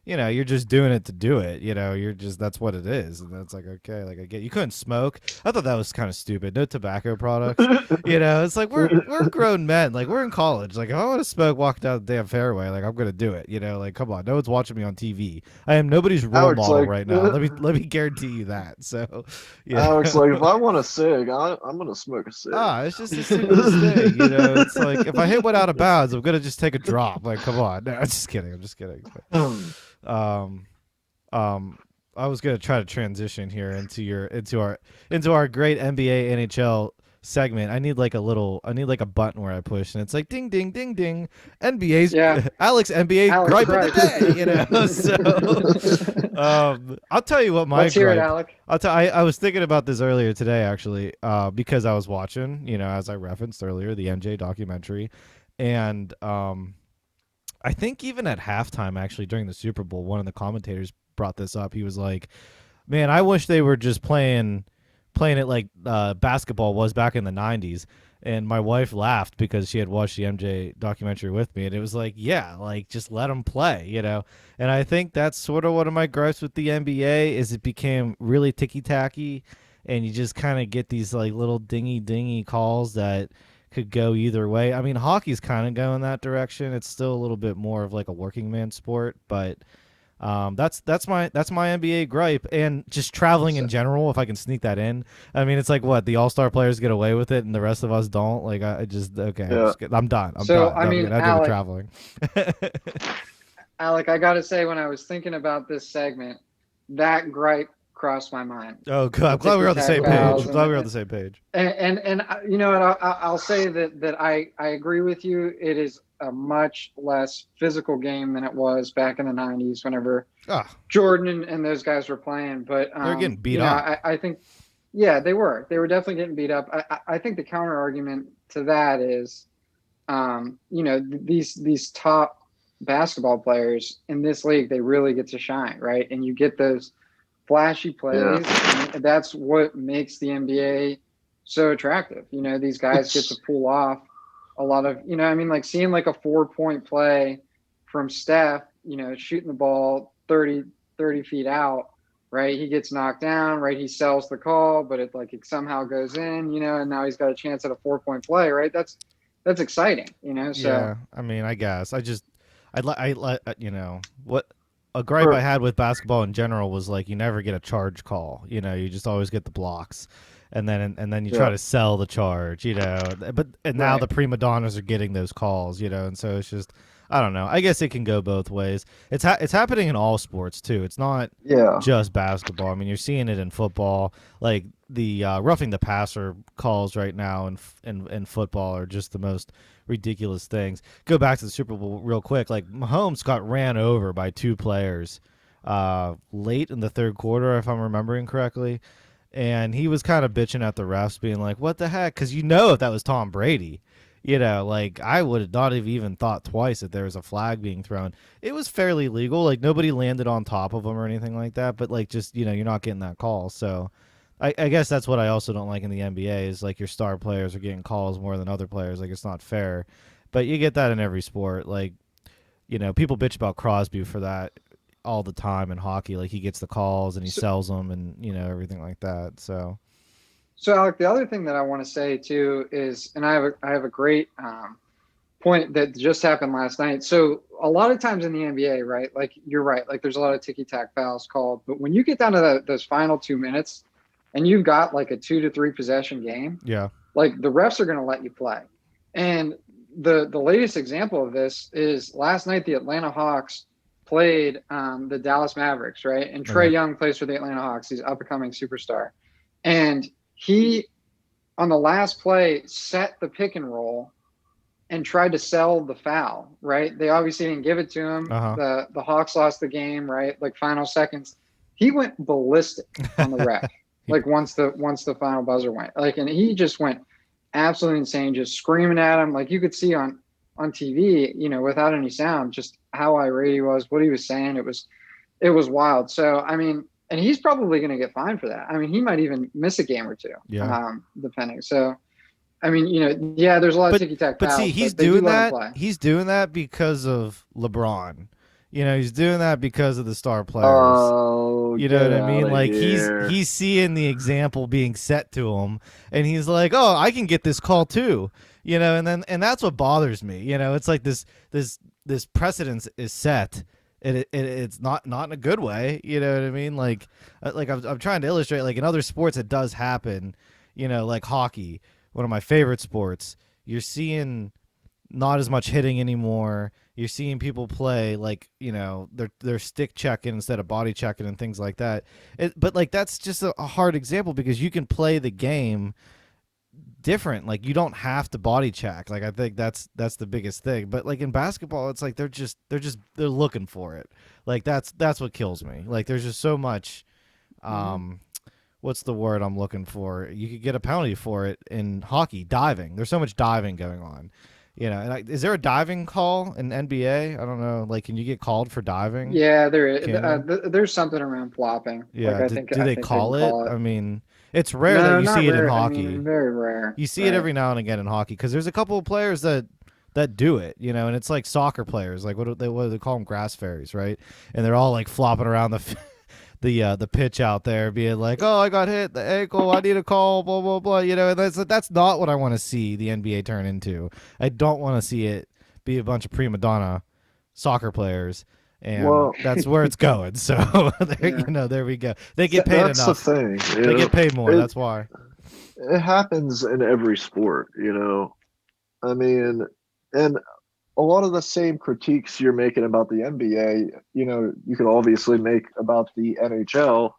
you know, you're just doing it to do it. You know, that's what it is, and that's like, okay, like I get you couldn't smoke. I thought that was kind of stupid. No tobacco products. You know, it's like we're grown men, like we're in college. Like if I want to smoke, walk down the damn fairway, like I'm gonna do it. You know, like come on, no one's watching me on TV. I am nobody's role Alex, model like- right now. Let me guarantee you that. So, yeah. Alex, like if I want a cig, I'm gonna smoke a cig. It's just the stupidest thing, you know. It's like if I hit one out of bounds, I'm gonna just take a drop. Like, come on, no, I'm just kidding. I was gonna try to transition here into our great NBA NHL segment. I need like a button where I push and it's like ding ding ding ding. NBA's Alex gripe of the day, you know. So I'll tell you what my Let's hear gripe. it, Alec. I was thinking about this earlier today actually, because I was watching, you know, as I referenced earlier, the MJ documentary, and I think even at halftime, actually during the Super Bowl, one of the commentators brought this up. He was like, "Man, I wish they were just playing it like basketball was back in the '90s." And my wife laughed because she had watched the MJ documentary with me, and it was like, "Yeah, like just let them play," you know. And I think that's sort of one of my gripes with the NBA is it became really ticky tacky, and you just kind of get these like little dingy calls that could go either way. I mean, hockey's kind of going that direction. It's still a little bit more of like a working man sport, but that's my NBA gripe, and just traveling in general. If I can sneak that in, I mean, it's like what the All-Star players get away with it, and the rest of us don't. Like, I'm done. I'm done. I mean, I do the traveling. Alec, I gotta say, when I was thinking about this segment, that gripe crossed my mind. Oh, good. I'm glad we were on the same page. And you know what? I'll say that I agree with you. It is a much less physical game than it was back in the 90s whenever Jordan and those guys were playing. But they're getting beat up. I think, yeah, they were definitely getting beat up. I think the counter argument to that is, you know, these top basketball players in this league, they really get to shine, right? And you get those flashy plays. And that's what makes the NBA so attractive. You know, these guys get to pull off a lot of, you know, I mean, like seeing like a 4-point play from Steph, you know, shooting the ball 30 feet out, right? He gets knocked down, right? He sells the call, but it somehow goes in, you know, and now he's got a chance at a 4-point play, right? That's exciting, you know? So, yeah, I mean, I guess you know, what a gripe I had with basketball in general was like you never get a charge call. You know, you just always get the blocks, and then you try to sell the charge. You know, but now the prima donnas are getting those calls. You know, and so it's just I don't know. I guess it can go both ways. It's happening in all sports too. It's not just basketball. I mean, you're seeing it in football. Like the roughing the passer calls right now in football are just the most ridiculous things. Go back to the Super Bowl real quick. Like Mahomes got ran over by 2 players late in the third quarter, if I'm remembering correctly, and he was kind of bitching at the refs, being like, "What the heck?" Because you know, if that was Tom Brady, you know, like I would not have even thought twice if there was a flag being thrown. It was fairly legal. Like nobody landed on top of him or anything like that. But like just you know, you're not getting that call. So I guess that's what I also don't like in the NBA is like your star players are getting calls more than other players. Like it's not fair, but you get that in every sport. Like, you know, people bitch about Crosby for that. all the time in hockey. Like he gets the calls and he sells them and everything like that. So Alec, the other thing that I want to say too is, and I have a great point that just happened last night. So a lot of times in the NBA, right? Like you're right. Like there's a lot of ticky-tack fouls called, but when you get down to those final 2 minutes and you've got like a 2 to 3 possession game, yeah, like the refs are going to let you play. And the latest example of this is last night, the Atlanta Hawks played the Dallas Mavericks, right? And Trae Young plays for the Atlanta Hawks. He's an up-and-coming superstar. And he, on the last play, set the pick and roll and tried to sell the foul, right? They obviously didn't give it to him. Uh-huh. The Hawks lost the game, right? Like final seconds. He went ballistic on the ref. Like once the final buzzer went. Like, and he just went absolutely insane, just screaming at him. Like you could see on TV, without any sound, just how irate he was, what he was saying. It was wild. So I mean, and he's probably going to get fined for that. I mean, he might even miss a game or two, depending. So I mean, there's a lot of ticky-tack fouls. But see, he's doing that. He's doing that because of LeBron. He's doing that because of the star players. Oh, you know what I mean? Like here. he's seeing the example being set to him, and he's like, "Oh, I can get this call too." And that's what bothers me. It's like this precedence is set. It's not in a good way. You know what I mean? Like I'm trying to illustrate. Like in other sports, it does happen. Like hockey, one of my favorite sports. You're seeing not as much hitting anymore. You're seeing people play like they're stick checking instead of body checking and things like that. But like that's just a hard example because you can play the game different. Like you don't have to body check. Like I think that's the biggest thing. But like in basketball, it's like they're looking for it. Like that's what kills me. Like there's just so much. What's the word I'm looking for? You could get a penalty for it in hockey. Diving. There's so much diving going on. Is there a diving call in NBA? I don't know. Like, can you get called for diving? Yeah, there is. There's something around flopping. Yeah. Like, do they call it? I mean, it's rare that you see it in hockey. I mean, very rare. You see it every now and again in hockey because there's a couple of players that do it, and it's like soccer players. Like what do they call them? Grass fairies, right? And they're all like flopping around the pitch out there, being like, "Oh, I got hit the ankle. I need a call." Blah blah blah. And that's not what I want to see the NBA turn into. I don't want to see it be a bunch of prima donna soccer players, and that's where it's going. So there we go. They get paid that's enough. The thing. They get paid more. That's why. It happens in every sport. I mean, and a lot of the same critiques you're making about the NBA, you could obviously make about the NHL.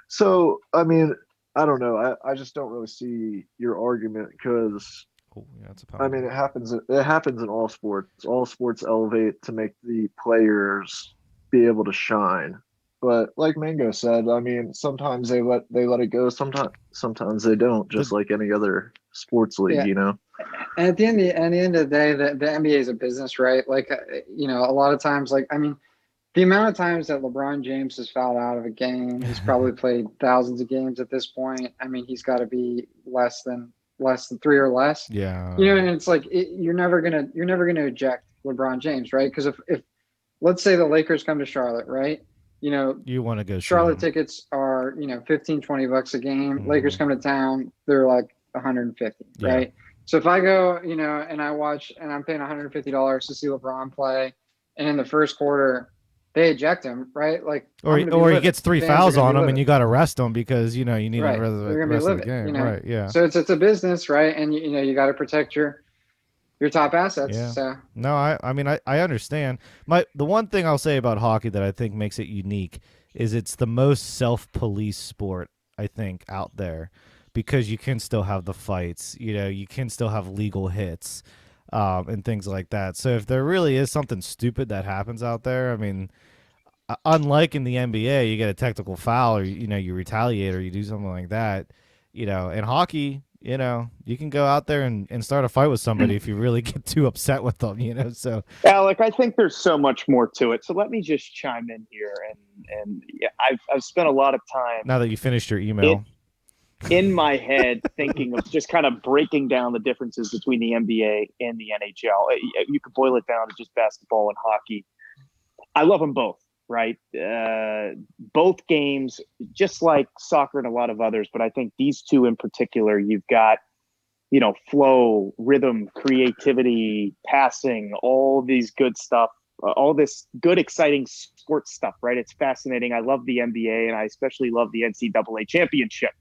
So, I mean, I don't know. I just don't really see your argument because, I mean, it happens in all sports. All sports elevate to make the players be able to shine. But like Mango said, I mean, sometimes they let it go. Sometimes they don't, just like any other sports league, And at the end of the day, the NBA is a business, right? Like, a lot of times, like, I mean, the amount of times that LeBron James has fouled out of a game, he's probably played thousands of games at this point. I mean, he's got to be less than 3 or less. Yeah. And it's like you're never gonna eject LeBron James, right? Because if let's say the Lakers come to Charlotte, right? You want to go Charlotte tickets are $15-20 a game. Mm-hmm. Lakers come to town, they're like 150, right? So if I go, and I watch, and I'm paying $150 to see LeBron play, and in the first quarter they eject him, right? Like, or he gets 3 fouls on him, and you got to rest him because you need the rest of the game, right? Yeah. So it's a business, right? And you got to protect your top assets. Yeah. So no, I mean I understand. The one thing I'll say about hockey that I think makes it unique is it's the most self-police sport I think out there. Because you can still have the fights, you can still have legal hits and things like that. So if there really is something stupid that happens out there, I mean, unlike in the NBA, you get a technical foul or, you retaliate or you do something like that. In hockey, you can go out there and start a fight with somebody if you really get too upset with them, so. Alec, I think there's so much more to it. So let me just chime in here. And I've spent a lot of time. Now that you finished your email. In my head, thinking of just kind of breaking down the differences between the NBA and the NHL. You could boil it down to just basketball and hockey. I love them both. right? Both games, just like soccer and a lot of others, but I think these two in particular, you've got, flow, rhythm, creativity, passing, all these good stuff, all this good, exciting sports stuff, right? It's fascinating. I love the NBA, and I especially love the NCAA championship.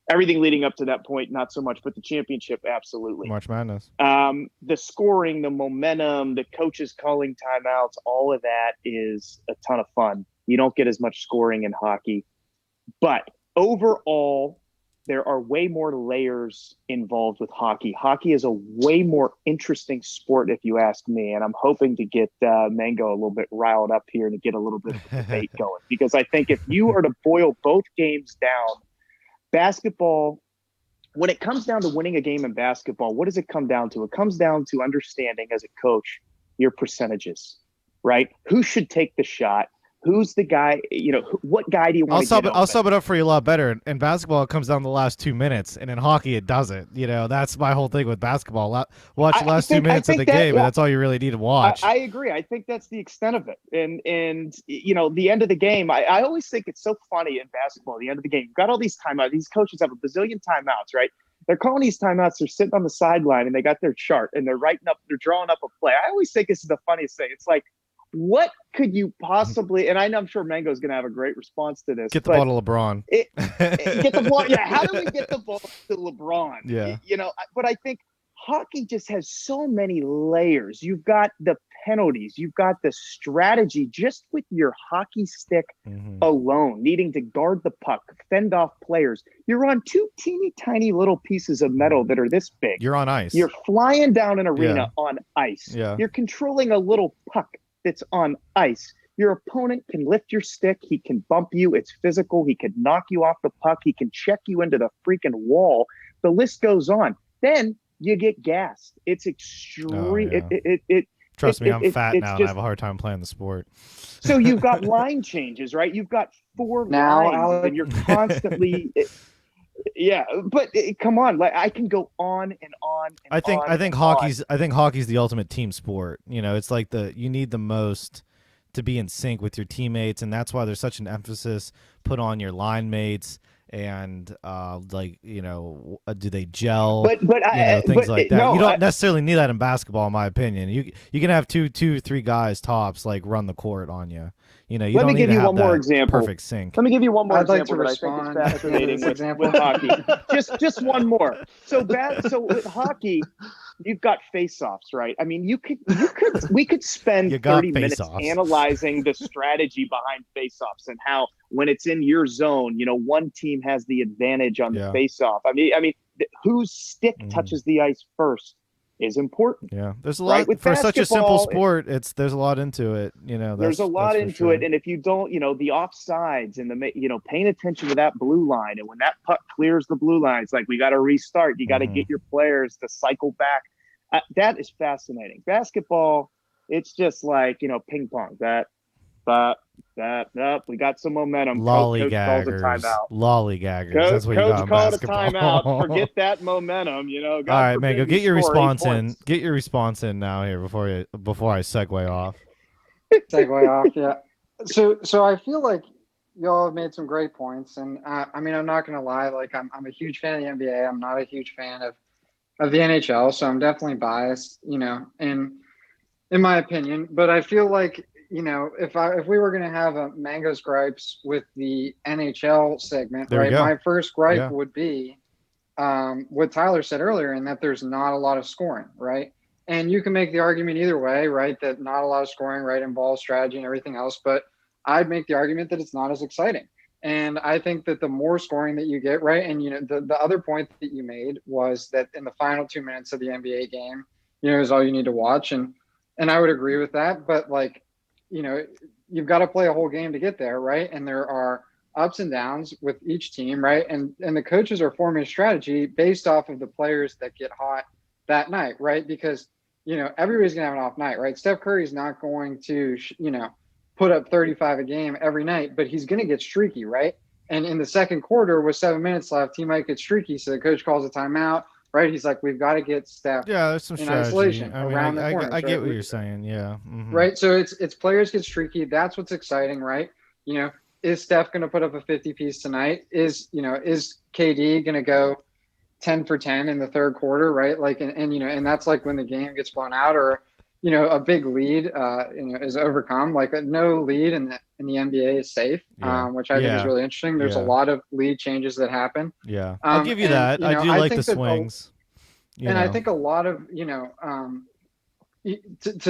Everything leading up to that point, not so much, but the championship, absolutely. March Madness. The scoring, the momentum, the coaches calling timeouts, all of that is a ton of fun. You don't get as much scoring in hockey. But overall, there are way more layers involved with hockey. Hockey is a way more interesting sport, if you ask me. And I'm hoping to get Mango a little bit riled up here and to get a little bit of a debate going. Because I think if you are to boil both games down, basketball, when it comes down to winning a game in basketball, what does it come down to? It comes down to understanding as a coach your percentages, right? Who should take the shot? Who's the guy, what guy do you want to get I'll sum it up for you a lot better. In basketball, it comes down to the last 2 minutes, and in hockey, it doesn't. That's my whole thing with basketball. Watch the last 2 minutes of the game, and that's all you really need to watch. I agree. I think that's the extent of it. And the end of the game, I always think it's so funny in basketball, the end of the game. You've got all these timeouts. These coaches have a bazillion timeouts, right? They're calling these timeouts. They're sitting on the sideline, and they got their chart, and they're drawing up a play. I always think this is the funniest thing. It's like, what could you possibly, and I'm sure Mango's going to have a great response to this. Get the ball to LeBron. Get the ball. Yeah. How do we get the ball to LeBron? Yeah. But I think hockey just has so many layers. You've got the penalties. You've got the strategy just with your hockey stick alone, needing to guard the puck, fend off players. You're on two teeny tiny little pieces of metal that are this big. You're on ice. You're flying down an arena on ice. Yeah. You're controlling a little puck that's on ice. Your opponent can lift your stick. He can bump you. It's physical. He can knock you off the puck. He can check you into the freaking wall. The list goes on. Then you get gassed. It's extreme. Trust me, I'm fat now and I have a hard time playing the sport. So you've got line changes, right? You've got 4 lines, Alex. And you're constantly but come on, like I can go on and on. I think hockey's the ultimate team sport. It's like you need the most to be in sync with your teammates, and that's why there's such an emphasis put on your line mates and do they gel? But things like that. No, you don't necessarily need that in basketball, in my opinion. You can have two, 3 guys tops like run the court on you. You don't need to have that perfect sync. Let me give you one more example that I think is fascinating with hockey. Just one more. So with hockey, you've got face-offs, right? I mean, we could spend 30 minutes analyzing the strategy behind face-offs and how when it's in your zone, one team has the advantage on the face-off. I mean, whose stick touches the ice first is important. Yeah, there's a lot for such a simple sport. There's a lot into it. There's a lot into it, and if you don't, the offsides and the paying attention to that blue line, and when that puck clears the blue line, it's like we got to restart. You got to get your players to cycle back. That is fascinating. Basketball, it's just like ping pong. We got some momentum. Lollygaggers. Lollygaggers. That's what you got in basketball. Coach called a timeout. Forget that momentum. All right, Mango, get your response in. Get your response in now here before I segue off. Yeah. So I feel like y'all have made some great points, and I'm not gonna lie. Like I'm a huge fan of the NBA. I'm not a huge fan of the NHL, so I'm definitely biased. In my opinion, but I feel like. If we were going to have a Mango's gripes with the NHL segment, right? My first gripe would be what Tyler said earlier, in that there's not a lot of scoring, right? And you can make the argument either way, right? That not a lot of scoring, right, involves strategy and everything else. But I'd make the argument that it's not as exciting. And I think that the more scoring that you get, right? And the other point that you made was that in the final 2 minutes of the NBA game, is all you need to watch, and I would agree with that. But you've got to play a whole game to get there, right? And there are ups and downs with each team, right? And the coaches are forming a strategy based off of the players that get hot that night, right? Because, everybody's going to have an off night, right? Steph Curry's not going to, put up 35 a game every night, but he's going to get streaky, right? And in the second quarter with 7 minutes left, he might get streaky. So the coach calls a timeout, right? He's like, we've got to get Steph Yeah, there's some in strategy. isolation I mean, around the corners. I get right? what you're saying. Yeah. Mhm. Right. So it's players get streaky. That's what's exciting, right? You know, is Steph going to put up a 50 piece tonight? Is KD going to go 10 for 10 in the third quarter, right? Like, and that's like when the game gets blown out, or, a big lead, is overcome. Like no lead in the NBA is safe, Yeah. which I think is really interesting. There's a lot of lead changes that happen. Yeah. I'll give you that. I do like the swings. I think a lot of, to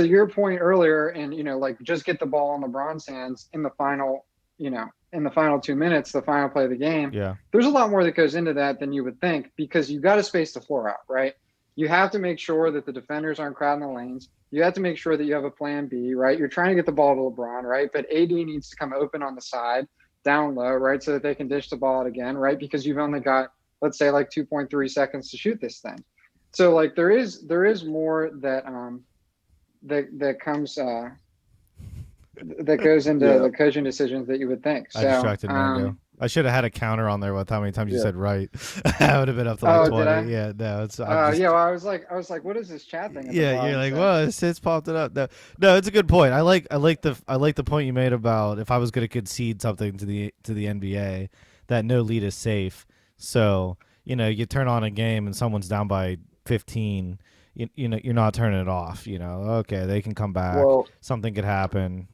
your point earlier, and like just get the ball on LeBron's hands in the final 2 minutes, the final play of the game. Yeah, there's a lot more that goes into that than you would think, because you got to space the floor out, right? You have to make sure that the defenders aren't crowding the lanes. You have to make sure that you have a plan B, right? You're trying to get the ball to LeBron, right? But AD needs to come open on the side, down low, right, so that they can dish the ball out again, right? Because you've only got, let's say, like 2.3 seconds to shoot this thing. So like there is more that that comes that goes into the coaching decisions that you would think. So, I distracted Mango. I should have had a counter on there with how many times you said right. I would have been up to like 20. Did I? Yeah, no, it's. Well, I was like, what is this chat thing? Yeah, you're like, well, it's popped it up. No, it's a good point. I like the point you made about if I was going to concede something to the NBA, that no lead is safe. So you turn on a game and someone's down by 15. You're not turning it off. Okay, they can come back. Well, something could happen.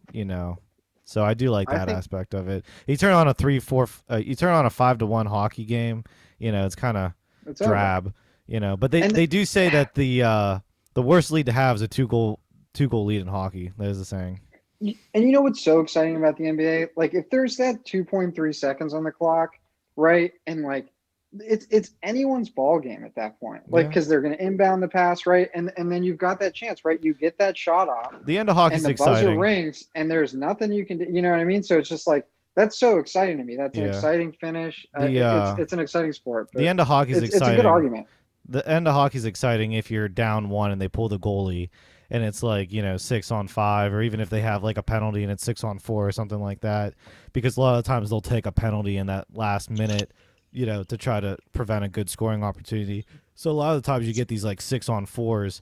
So I do like that aspect of it. You turn on a 3-4. You turn on a 5-1 hockey game. It's kind of drab. But they do say that the worst lead to have is a two goal lead in hockey. There's the saying. And what's so exciting about the NBA? Like if there's that 2.3 seconds on the clock, right, and like it's anyone's ball game at that point, like because they're going to inbound the pass, right, and then you've got that chance, right? You get that shot off. The end of hockey is exciting. And the buzzer rings, and there's nothing you can do. You know what I mean? So it's just like that's so exciting to me. That's an exciting finish. It's an exciting sport. The end of hockey is exciting. It's a good argument. The end of hockey is exciting if you're down 1 and they pull the goalie, and it's like 6-on-5, or even if they have like a penalty and it's 6-on-4 or something like that, because a lot of times they'll take a penalty in that last minute. To try to prevent a good scoring opportunity. So a lot of the times you get these like 6-on-4s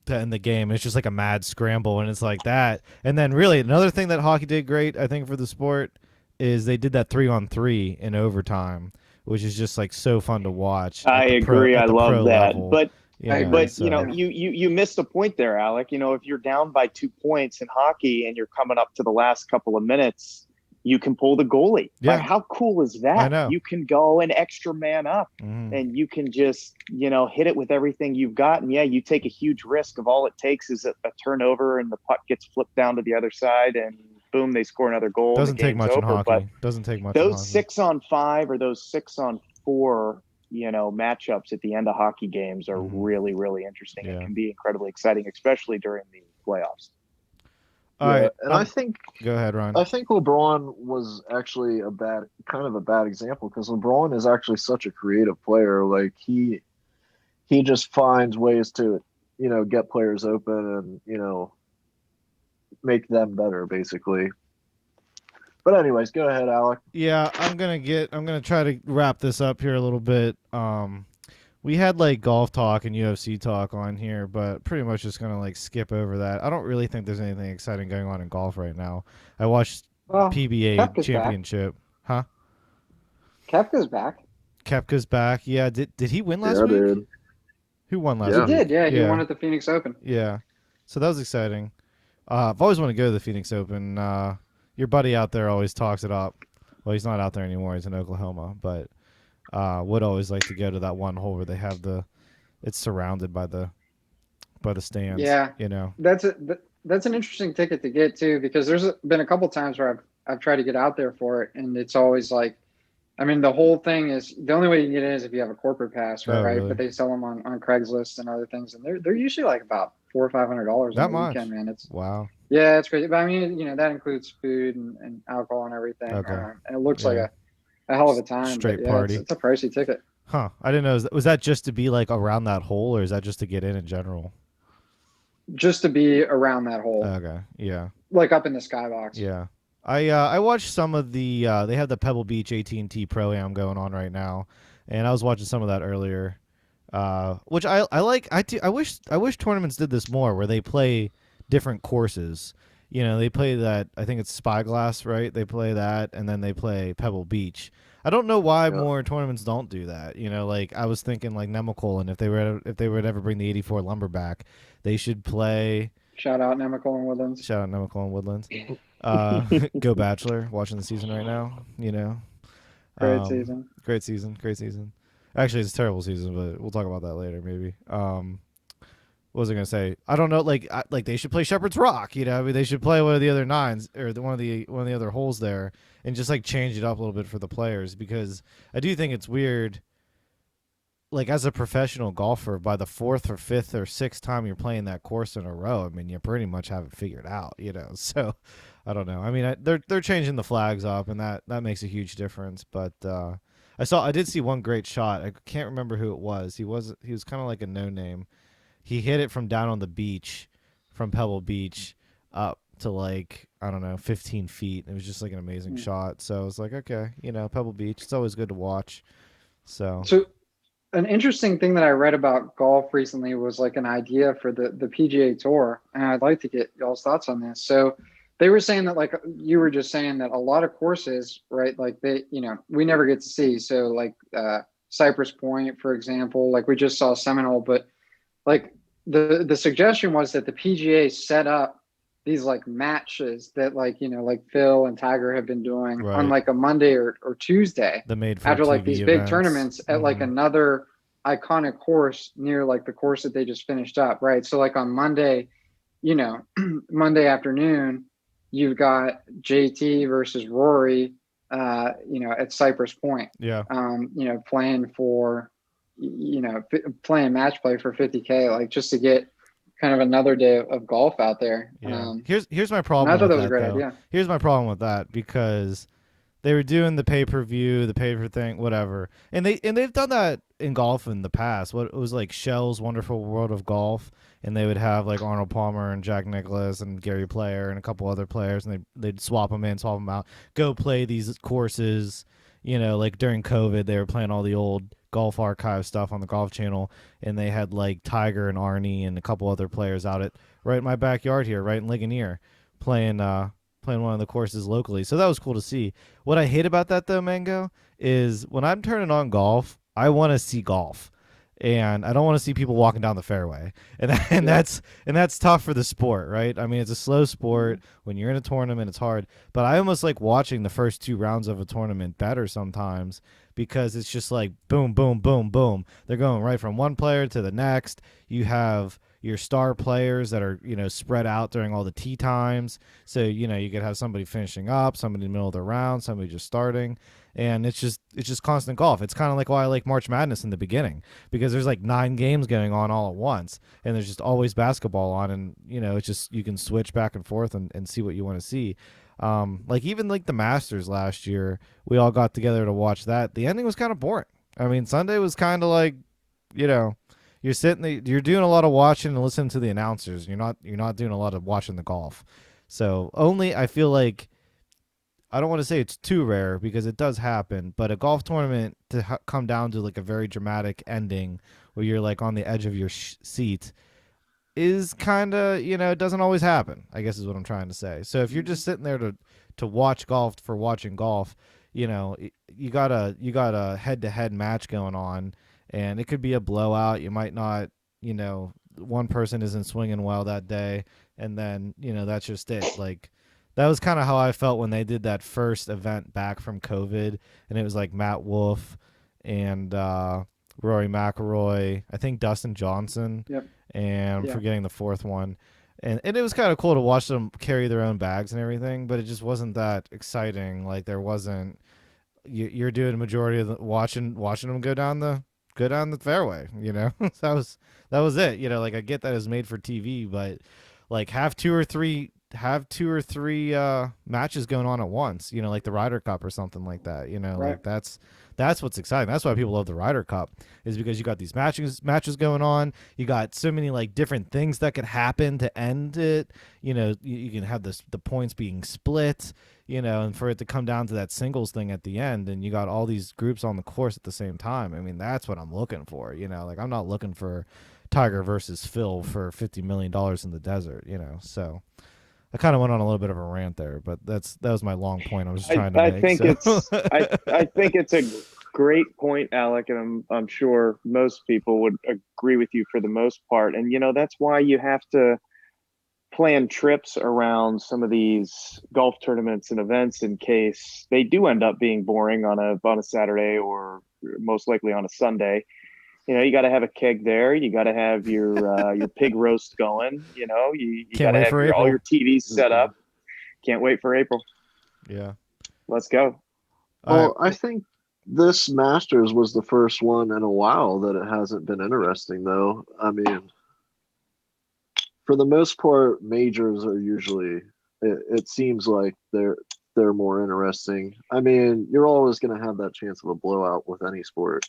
to end the game. And it's just like a mad scramble, and it's like that. And then really another thing that hockey did great, I think, for the sport is they did that 3-on-3 in overtime, which is just like so fun to watch. I agree. I love that. Level. But so. You missed a point there, Alec. If you're down by 2 points in hockey and you're coming up to the last couple of minutes, you can pull the goalie. Yeah. Like, how cool is that? I know. You can go an extra man up and you can just, hit it with everything you've got. And you take a huge risk of all it takes is a turnover and the puck gets flipped down to the other side and boom, they score another goal. Doesn't take much in hockey. But doesn't take much. Those 6-on-5 or those 6-on-4, matchups at the end of hockey games are really, really interesting. Yeah. It can be incredibly exciting, especially during the playoffs. All right, and I think go ahead, Ron. I think LeBron was actually a bad example, because LeBron is actually such a creative player. Like he just finds ways to get players open and make them better, basically. But anyways, go ahead, Alec. Yeah, I'm gonna try to wrap this up here a little bit. We had like golf talk and UFC talk on here, but pretty much just gonna like skip over that. I don't really think there's anything exciting going on in golf right now. I watched PBA Koepka's Championship. Back. Huh? Koepka's back. Koepka's back. Yeah. Did he win last week? Dude. Who won last He week? did. Yeah, he won at the Phoenix Open. Yeah. So that was exciting. I've always wanted to go to the Phoenix Open. Your buddy out there always talks it up. Well, he's not out there anymore. He's in Oklahoma, but would always like to go to that one hole where they have it's surrounded by the stands. Yeah, that's an interesting ticket to get too, because there's been a couple times where I've tried to get out there for it, and it's always like, I mean, the whole thing is the only way you can get in is if you have a corporate pass, right? Oh, really? But they sell them on Craigslist and other things, and they're usually like about $400 or $500 that on the much? weekend, man. Wow. Yeah, it's crazy. But I mean, that includes food and alcohol and everything. Okay. And it looks like a hell of a time. Straight party. It's a pricey ticket. Huh. I didn't know. Was that just to be like around that hole, or is that just to get in general? Just to be around that hole. Okay. Yeah. Like up in the skybox. Yeah. I watched some of the they have the Pebble Beach AT&T Pro-Am going on right now, and I was watching some of that earlier. Which I like. I wish tournaments did this more, where they play different courses. You know, they play that. I think it's Spyglass, right? They play that, and then they play Pebble Beach. I don't know why Yeah. more tournaments don't do that. You know, like I was thinking, like Nemacolin, if they would ever bring the '84 Lumber back, they should play. Shout out Nemacolin Woodlands. Shout out Nemacolin Woodlands. Go Bachelor, watching the season right now. You know, Great season. Great season. Great season. Actually, it's a terrible season, but we'll talk about that later, maybe. What was I gonna say? I don't know. Like they should play Shepherd's Rock. You know, I mean, they should play one of the other nines or one of the other holes there, and just like change it up a little bit for the players, because I do think it's weird. Like as a professional golfer, by the fourth or fifth or sixth time you're playing that course in a row, I mean, you pretty much have it figured out. You know, so I don't know. I mean, they're changing the flags up, and that makes a huge difference. But I did see one great shot. I can't remember who it was. He was kind of like a no name. He hit it from down on the beach, from Pebble Beach, up to like, I don't know, 15 feet. It was just like an amazing shot. So I was like, okay, you know, Pebble Beach, it's always good to watch. So An interesting thing that I read about golf recently was like an idea for the PGA Tour, and I'd like to get y'all's thoughts on this. So they were saying that, like you were just saying, that a lot of courses, right, like they, you know, we never get to see. So like Cypress Point, for example, like we just saw Seminole, but like the suggestion was that the PGA set up these like matches that, like, you know, like Phil and Tiger have been doing on like a Monday or Tuesday the made for after like TV these events. big tournaments at like another iconic course near like the course that they just finished up, right? So like on Monday, you know, Monday afternoon, you've got JT versus Rory, you know, at Cypress Point. Yeah. You know, playing for, you know, playing match play for 50K, like just to get kind of another day of golf out there. Yeah. Here's my problem. I thought that with was a great though. idea. Here's my problem with that, because they were doing the pay-per-view, the pay-per thing, whatever, and they've done that in golf in the past. What it was like Shell's Wonderful World of Golf, and they would have like Arnold Palmer and Jack Nicklaus and Gary Player and a couple other players, and they'd swap them in, swap them out, go play these courses. You know, like during COVID, they were playing all the old Golf Archive stuff on the Golf Channel, and they had like Tiger and Arnie and a couple other players out at right in my backyard here, right in Ligonier, playing one of the courses locally. So that was cool to see. What I hate about that though, Mango, is when I'm turning on golf, I want to see golf. And I don't want to see people walking down the fairway, and that's tough for the sport, right? I mean, it's a slow sport. When you're in a tournament, it's hard. But I almost like watching the first two rounds of a tournament better sometimes, because it's just like boom, boom, boom, boom. They're going right from one player to the next. You have your star players that are, you know, spread out during all the tee times. So, you know, you could have somebody finishing up, somebody in the middle of the round, somebody just starting. And it's just constant golf. It's kind of like why I like March Madness in the beginning, because there's like 9 games going on all at once, and there's just always basketball on, and you know, it's just, you can switch back and forth and see what you want to see. Like even like the Masters last year, we all got together to watch that. The ending was kind of boring. I mean, Sunday was kind of like, you know, you're doing a lot of watching and listening to the announcers. You're not doing a lot of watching the golf. So only, I feel like, I don't want to say it's too rare, because it does happen, but a golf tournament to come down to like a very dramatic ending where you're like on the edge of your seat is kind of, you know, it doesn't always happen, I guess is what I'm trying to say. So if you're just sitting there to watch golf for watching golf, you know, you got a head-to-head match going on, and it could be a blowout. You might not, you know, one person isn't swinging well that day, and then, you know, that's just it. Like, that was kind of how I felt when they did that first event back from COVID, and it was like Matt Wolff and Rory McIlroy, I think Dustin Johnson, and I'm forgetting the fourth one. And it was kind of cool to watch them carry their own bags and everything, but it just wasn't that exciting. Like, there wasn't, you're doing a majority of the watching them go down the fairway, you know. That was it. You know, like, I get that it's made for TV, but like, have 2 or 3 have 2 or 3 matches going on at once, like the Ryder Cup or something like that. Right. Like that's what's exciting. That's why people love the Ryder Cup, is because you got these matches going on. You got so many like different things that could happen to end it. You can have the points being split, and for it to come down to that singles thing at the end, and you got all these groups on the course at the same time. I mean, that's what I'm looking for. Like I'm not looking for Tiger versus Phil for $50 million in the desert. So I kind of went on a little bit of a rant there, but that was my long point. I was just trying to make. I think it's a great point, Alec, and I'm sure most people would agree with you for the most part. And that's why you have to plan trips around some of these golf tournaments and events in case they do end up being boring on a Saturday or most likely on a Sunday. You got to have a keg there. You got to have your pig roast going. You got to have all your TVs set up. Can't wait for April. Yeah. Let's go. Well, I think this Masters was the first one in a while that it hasn't been interesting, though. I mean, for the most part, majors are usually, it seems like they're more interesting. I mean, you're always going to have that chance of a blowout with any sport,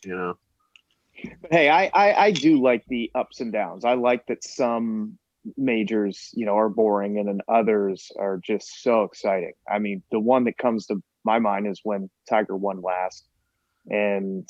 But hey, I do like the ups and downs. I like that some majors, are boring and then others are just so exciting. I mean, the one that comes to my mind is when Tiger won last. And,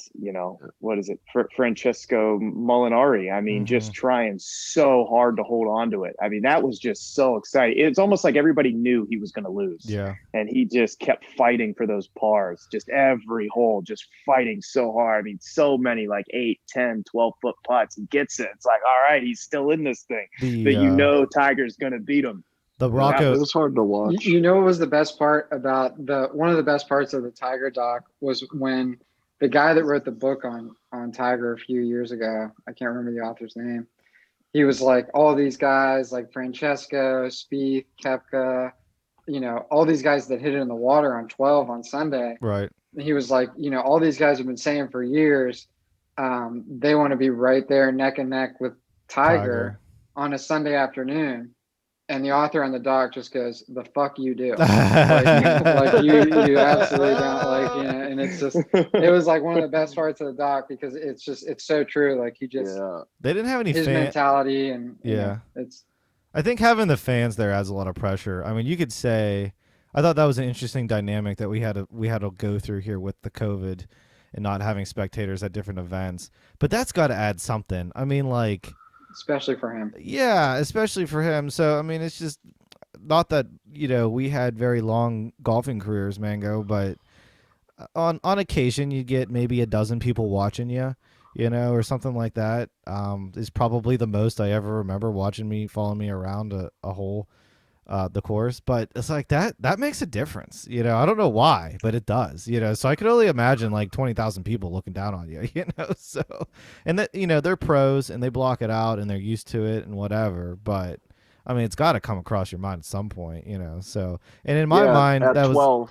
what is it? Francesco Molinari. I mean, just trying so hard to hold on to it. I mean, that was just so exciting. It's almost like everybody knew he was going to lose. Yeah. And he just kept fighting for those pars, just every hole, just fighting so hard. I mean, so many like 8, 10, 12-foot putts. He gets it. It's like, all right, he's still in this thing. But Tiger's going to beat him. The Rocco. It was hard to watch. What was the best part about one of the best parts of the Tiger doc was when the guy that wrote the book on Tiger a few years ago, I can't remember the author's name. He was like, all these guys like Francesco, Spieth, Koepka, all these guys that hit it in the water on 12 on Sunday. Right. And he was like, all these guys have been saying for years, they want to be right there neck and neck with Tiger on a Sunday afternoon. And the author on the doc just goes, "The fuck you do." like you absolutely don't and it's just, it was like one of the best parts of the doc because it's so true. Like he just, they didn't have any his mentality and it's. I think having the fans there adds a lot of pressure. I mean, you could say, I thought that was an interesting dynamic that we had to go through here with the COVID and not having spectators at different events. But that's got to add something. I mean, like. Especially for him. Yeah, especially for him. So, I mean, it's just not that, we had very long golfing careers, Mango, but on occasion you get maybe a dozen people watching you, or something like that. Is probably the most I ever remember following me around a whole the course. But it's like that makes a difference. I don't know why, but it does. So I could only imagine like 20,000 people looking down on you. So and that they're pros and they block it out and they're used to it and whatever. But I mean, it's got to come across your mind at some point. So and in my mind at that 12. was.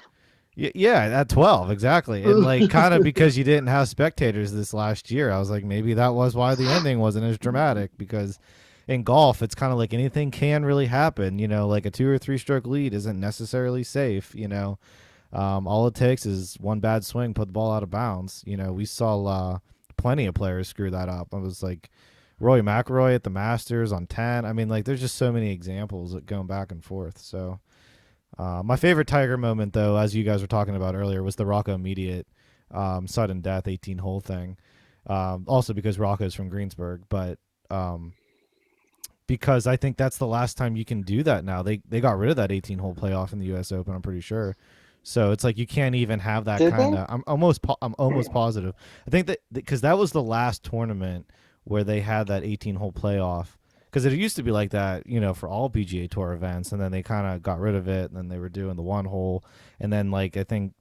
Yeah, at 12, exactly. And like kind of because you didn't have spectators this last year, I was like, maybe that was why the ending wasn't as dramatic, because in golf, it's kind of like anything can really happen. Like a 2 or 3 stroke lead isn't necessarily safe. All it takes is one bad swing, put the ball out of bounds. We saw plenty of players screw that up. I was like Rory McIlroy at the Masters on 10. I mean, like there's just so many examples going back and forth. So. My favorite Tiger moment, though, as you guys were talking about earlier, was the Rocco Immediate sudden death 18-hole thing. Also because Rocco's from Greensburg, but because I think that's the last time you can do that now. They got rid of that 18-hole playoff in the U.S. Open, I'm pretty sure. So it's like you can't even have that kind of. I'm almost positive. I think that because that was the last tournament where they had that 18-hole playoff. Because it used to be like that, for all PGA Tour events, and then they kind of got rid of it, and then they were doing the 1 hole, and then I think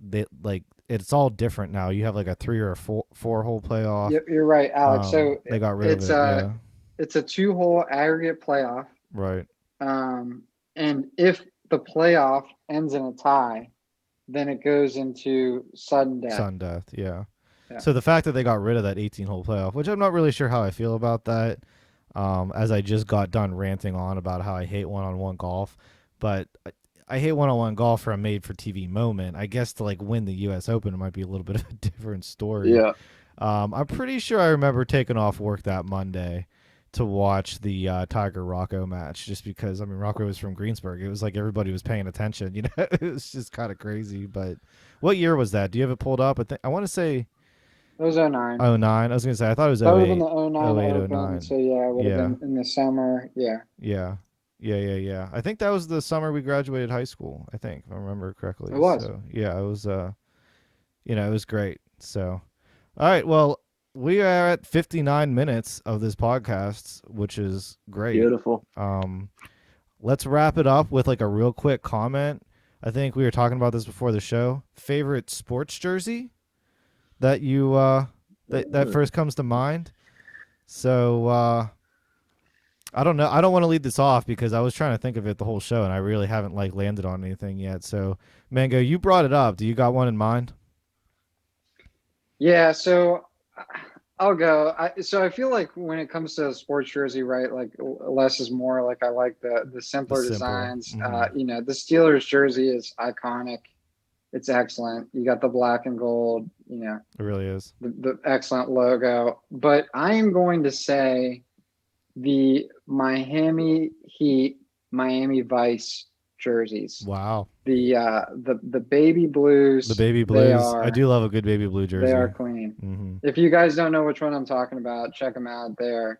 it's all different now. You have like a 3 or a 4 hole playoff. Yep, you're right, Alex. So they got rid of it. It's a 2-hole aggregate playoff, right? And if the playoff ends in a tie, then it goes into sudden death. Sudden death, yeah. So the fact that they got rid of that 18-hole playoff, which I'm not really sure how I feel about that. As I just got done ranting on about how I hate one-on-one golf, but I hate one-on-one golf for a made-for-TV moment. I guess to like win the U.S. Open, it might be a little bit of a different story. Yeah. I'm pretty sure I remember taking off work that Monday to watch the Tiger Rocco match, just because I mean Rocco was from Greensburg. It was like everybody was paying attention. You know, it was just kind of crazy. But what year was that? Do you have it pulled up? I want to say It was 09. 09. I was gonna say I thought it was That would have 08. been the 09 08, Open. 09. So yeah, it would have Yeah. been in the summer. Yeah. Yeah. I think that was the summer we graduated high school. I think, if I remember correctly. It was. So yeah, it was. It was great. So, all right. Well, we are at 59 minutes of this podcast, which is great. Beautiful. Let's wrap it up with like a real quick comment. I think we were talking about this before the show. Favorite sports jersey that you that first comes to mind. So I don't know. I don't want to lead this off because I was trying to think of it the whole show and I really haven't like landed on anything yet. So Mango, you brought it up. Do you got one in mind? Yeah, so I'll go. So I feel like when it comes to a sports jersey, right, like less is more. Like I like the simpler designs. Mhm. The Steelers jersey is iconic. It's excellent. You got the black and gold, It really is. the excellent logo. But I am going to say the Miami Heat, Miami Vice jerseys. Wow. The baby blues. The baby blues. I do love a good baby blue jersey. They are clean. Mm-hmm. If you guys don't know which one I'm talking about, check them out. They're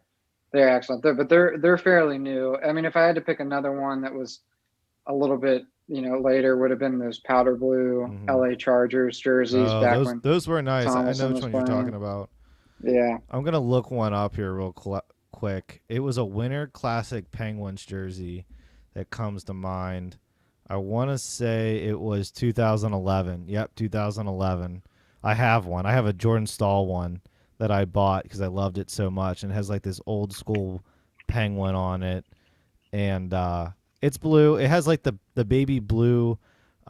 excellent. They're fairly new. I mean, if I had to pick another one that was a little bit later, would have been those powder blue LA Chargers jerseys back when those were nice. Thomason I know which was one you're playing. talking about. Yeah. I'm gonna look one up here real quick. It was a Winter Classic Penguins jersey that comes to mind. I want to say it was 2011. Yep, 2011. I have one. I have a Jordan Stahl one that I bought because I loved it so much, and it has like this old school penguin on it, and it's blue. It has like the baby blue,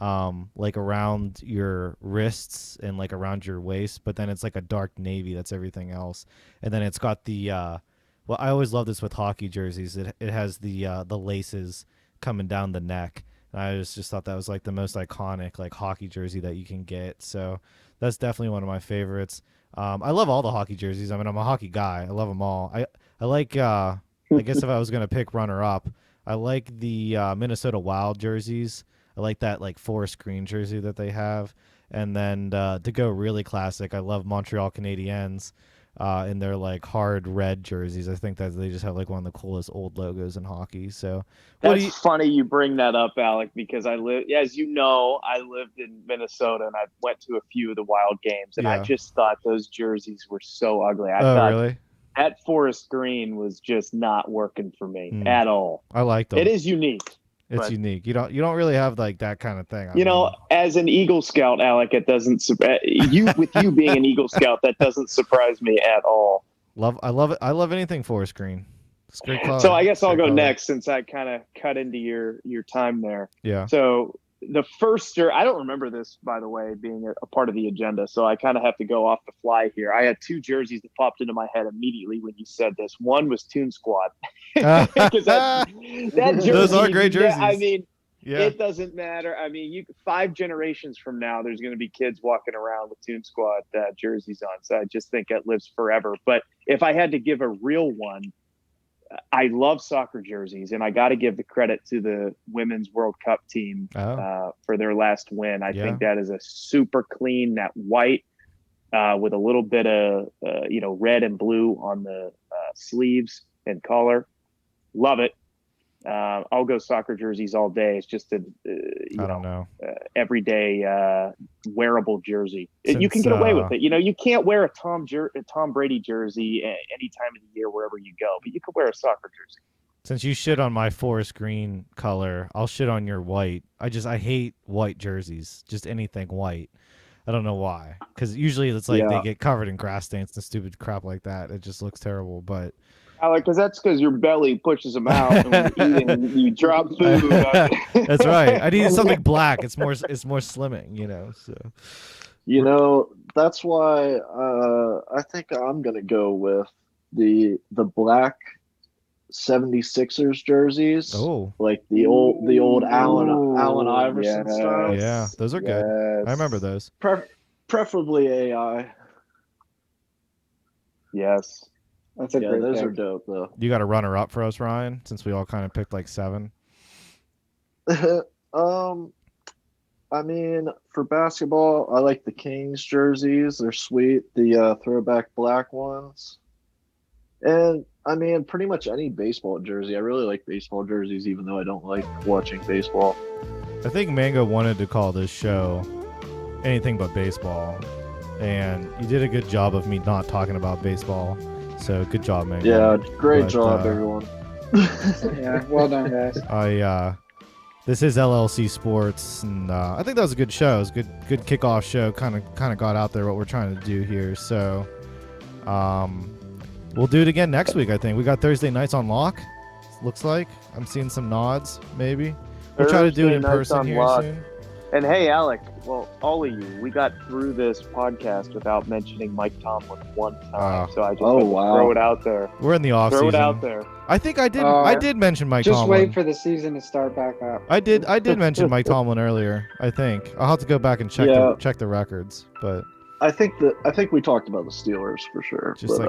like around your wrists and like around your waist, but then it's like a dark navy. That's everything else, and then it's got the well, I always love this with hockey jerseys. It has the laces coming down the neck. And I just thought that was like the most iconic like hockey jersey that you can get. So that's definitely one of my favorites. I love all the hockey jerseys. I mean, I'm a hockey guy. I love them all. I like. I guess if I was gonna pick runner up, I like the Minnesota Wild jerseys. I like that like forest green jersey that they have. And then to go really classic, I love Montreal Canadiens. In their like hard red jerseys. I think that they just have like one of the coolest old logos in hockey. So that's funny you bring that up, Alec, because I lived in Minnesota and I went to a few of the Wild games and I just thought those jerseys were so ugly. I thought really? That forest green was just not working for me at all. I like them. It is unique. It's unique. You don't really have like that kind of thing. As an Eagle Scout, Alec, it doesn't with you being an Eagle Scout, that doesn't surprise me at all. I love it. I love anything forest green. It's great color. So I guess I'll go next since I kind of cut into your time there. Yeah. So the first I don't remember this, by the way, being a part of the agenda. So I kind of have to go off the fly here. I had two jerseys that popped into my head immediately when you said this. One was Toon Squad. Because that jersey, those are great jerseys. I mean, it doesn't matter. I mean, 5 generations from now, there's going to be kids walking around with Toon Squad jerseys on. So I just think it lives forever. But if I had to give a real one, I love soccer jerseys, and I got to give the credit to the Women's World Cup team for their last win. I think that is a super clean, that white with a little bit of red and blue on the sleeves and collar. Love it. I'll go soccer jerseys all day. It's just a everyday wearable jersey. You can get away with it. You can't wear a Tom Brady jersey any time of the year wherever you go, but you could wear a soccer jersey. Since you shit on my forest green color, I'll shit on your white. I hate white jerseys. Just anything white. I don't know why. Because usually it's like they get covered in grass stains and stupid crap like that. It just looks terrible. But because that's because your belly pushes them out and when you're eating, you drop food. That's right. I need something black. It's more slimming, so. That's why I think I'm gonna go with the black 76ers jerseys. Oh, Like the old Allen Ooh, Iverson yes. style. yeah, those are good. Yes. I remember those. Preferably AI. Yes. That's a Yeah, great those pick. are dope though. You got a runner up for us, Ryan, since we all kind of picked like 7. I mean, for basketball, I like the Kings jerseys. They're sweet. The throwback black ones. And I mean, pretty much any baseball jersey. I really like baseball jerseys, even though I don't like watching baseball. I think Mango wanted to call this show anything but baseball, and you did a good job of me not talking about baseball. So good job, Mango. Yeah, great But, job, everyone. Yeah, well done, guys. This is LLC Sports, and I think that was a good show. It was a good kickoff show. Kind of got out there what we're trying to do here. So, we'll do it again next week. I think we got Thursday nights on lock. Looks like I'm seeing some nods. Maybe we'll try to do it in Thursday nights person on here lock. soon. And hey, Alec, well, all of you, we got through this podcast without mentioning Mike Tomlin one time. So I just had to throw it out there. We're in the off Throw season. it out there. I think I did. I did mention Mike Just Tomlin. wait for the season to start back up. I did mention Mike Tomlin earlier. I think I'll have to go back and check the records, but I think we talked about the Steelers for sure. just but,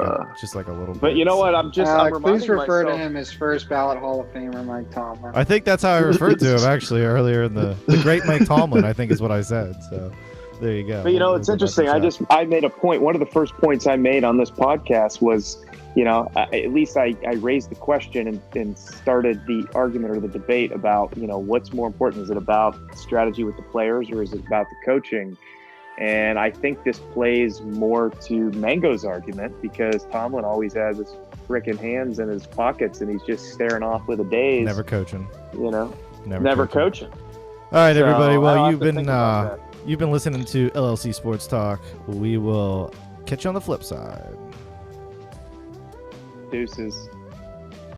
like a little bit. But you know what? I'm Alec, reminding please refer myself. to him as first ballot Hall of Famer Mike Tomlin. I think that's how I referred to him actually earlier in the great Mike Tomlin. I think is what I said. So there you go. But you know, it's interesting. I made a point. One of the first points I made on this podcast was, you know, at least I raised the question and started the argument or the debate about, you know, what's more important? Is it about strategy with the players or is it about the coaching? And I think this plays more to Mango's argument because Tomlin always has his freaking hands in his pockets and he's just staring off with a daze. Never coaching. You know, never coaching. All right, So, everybody. Well, I'll have you've to think about been listening to LLC Sports Talk. We will catch you on the flip side. Deuces.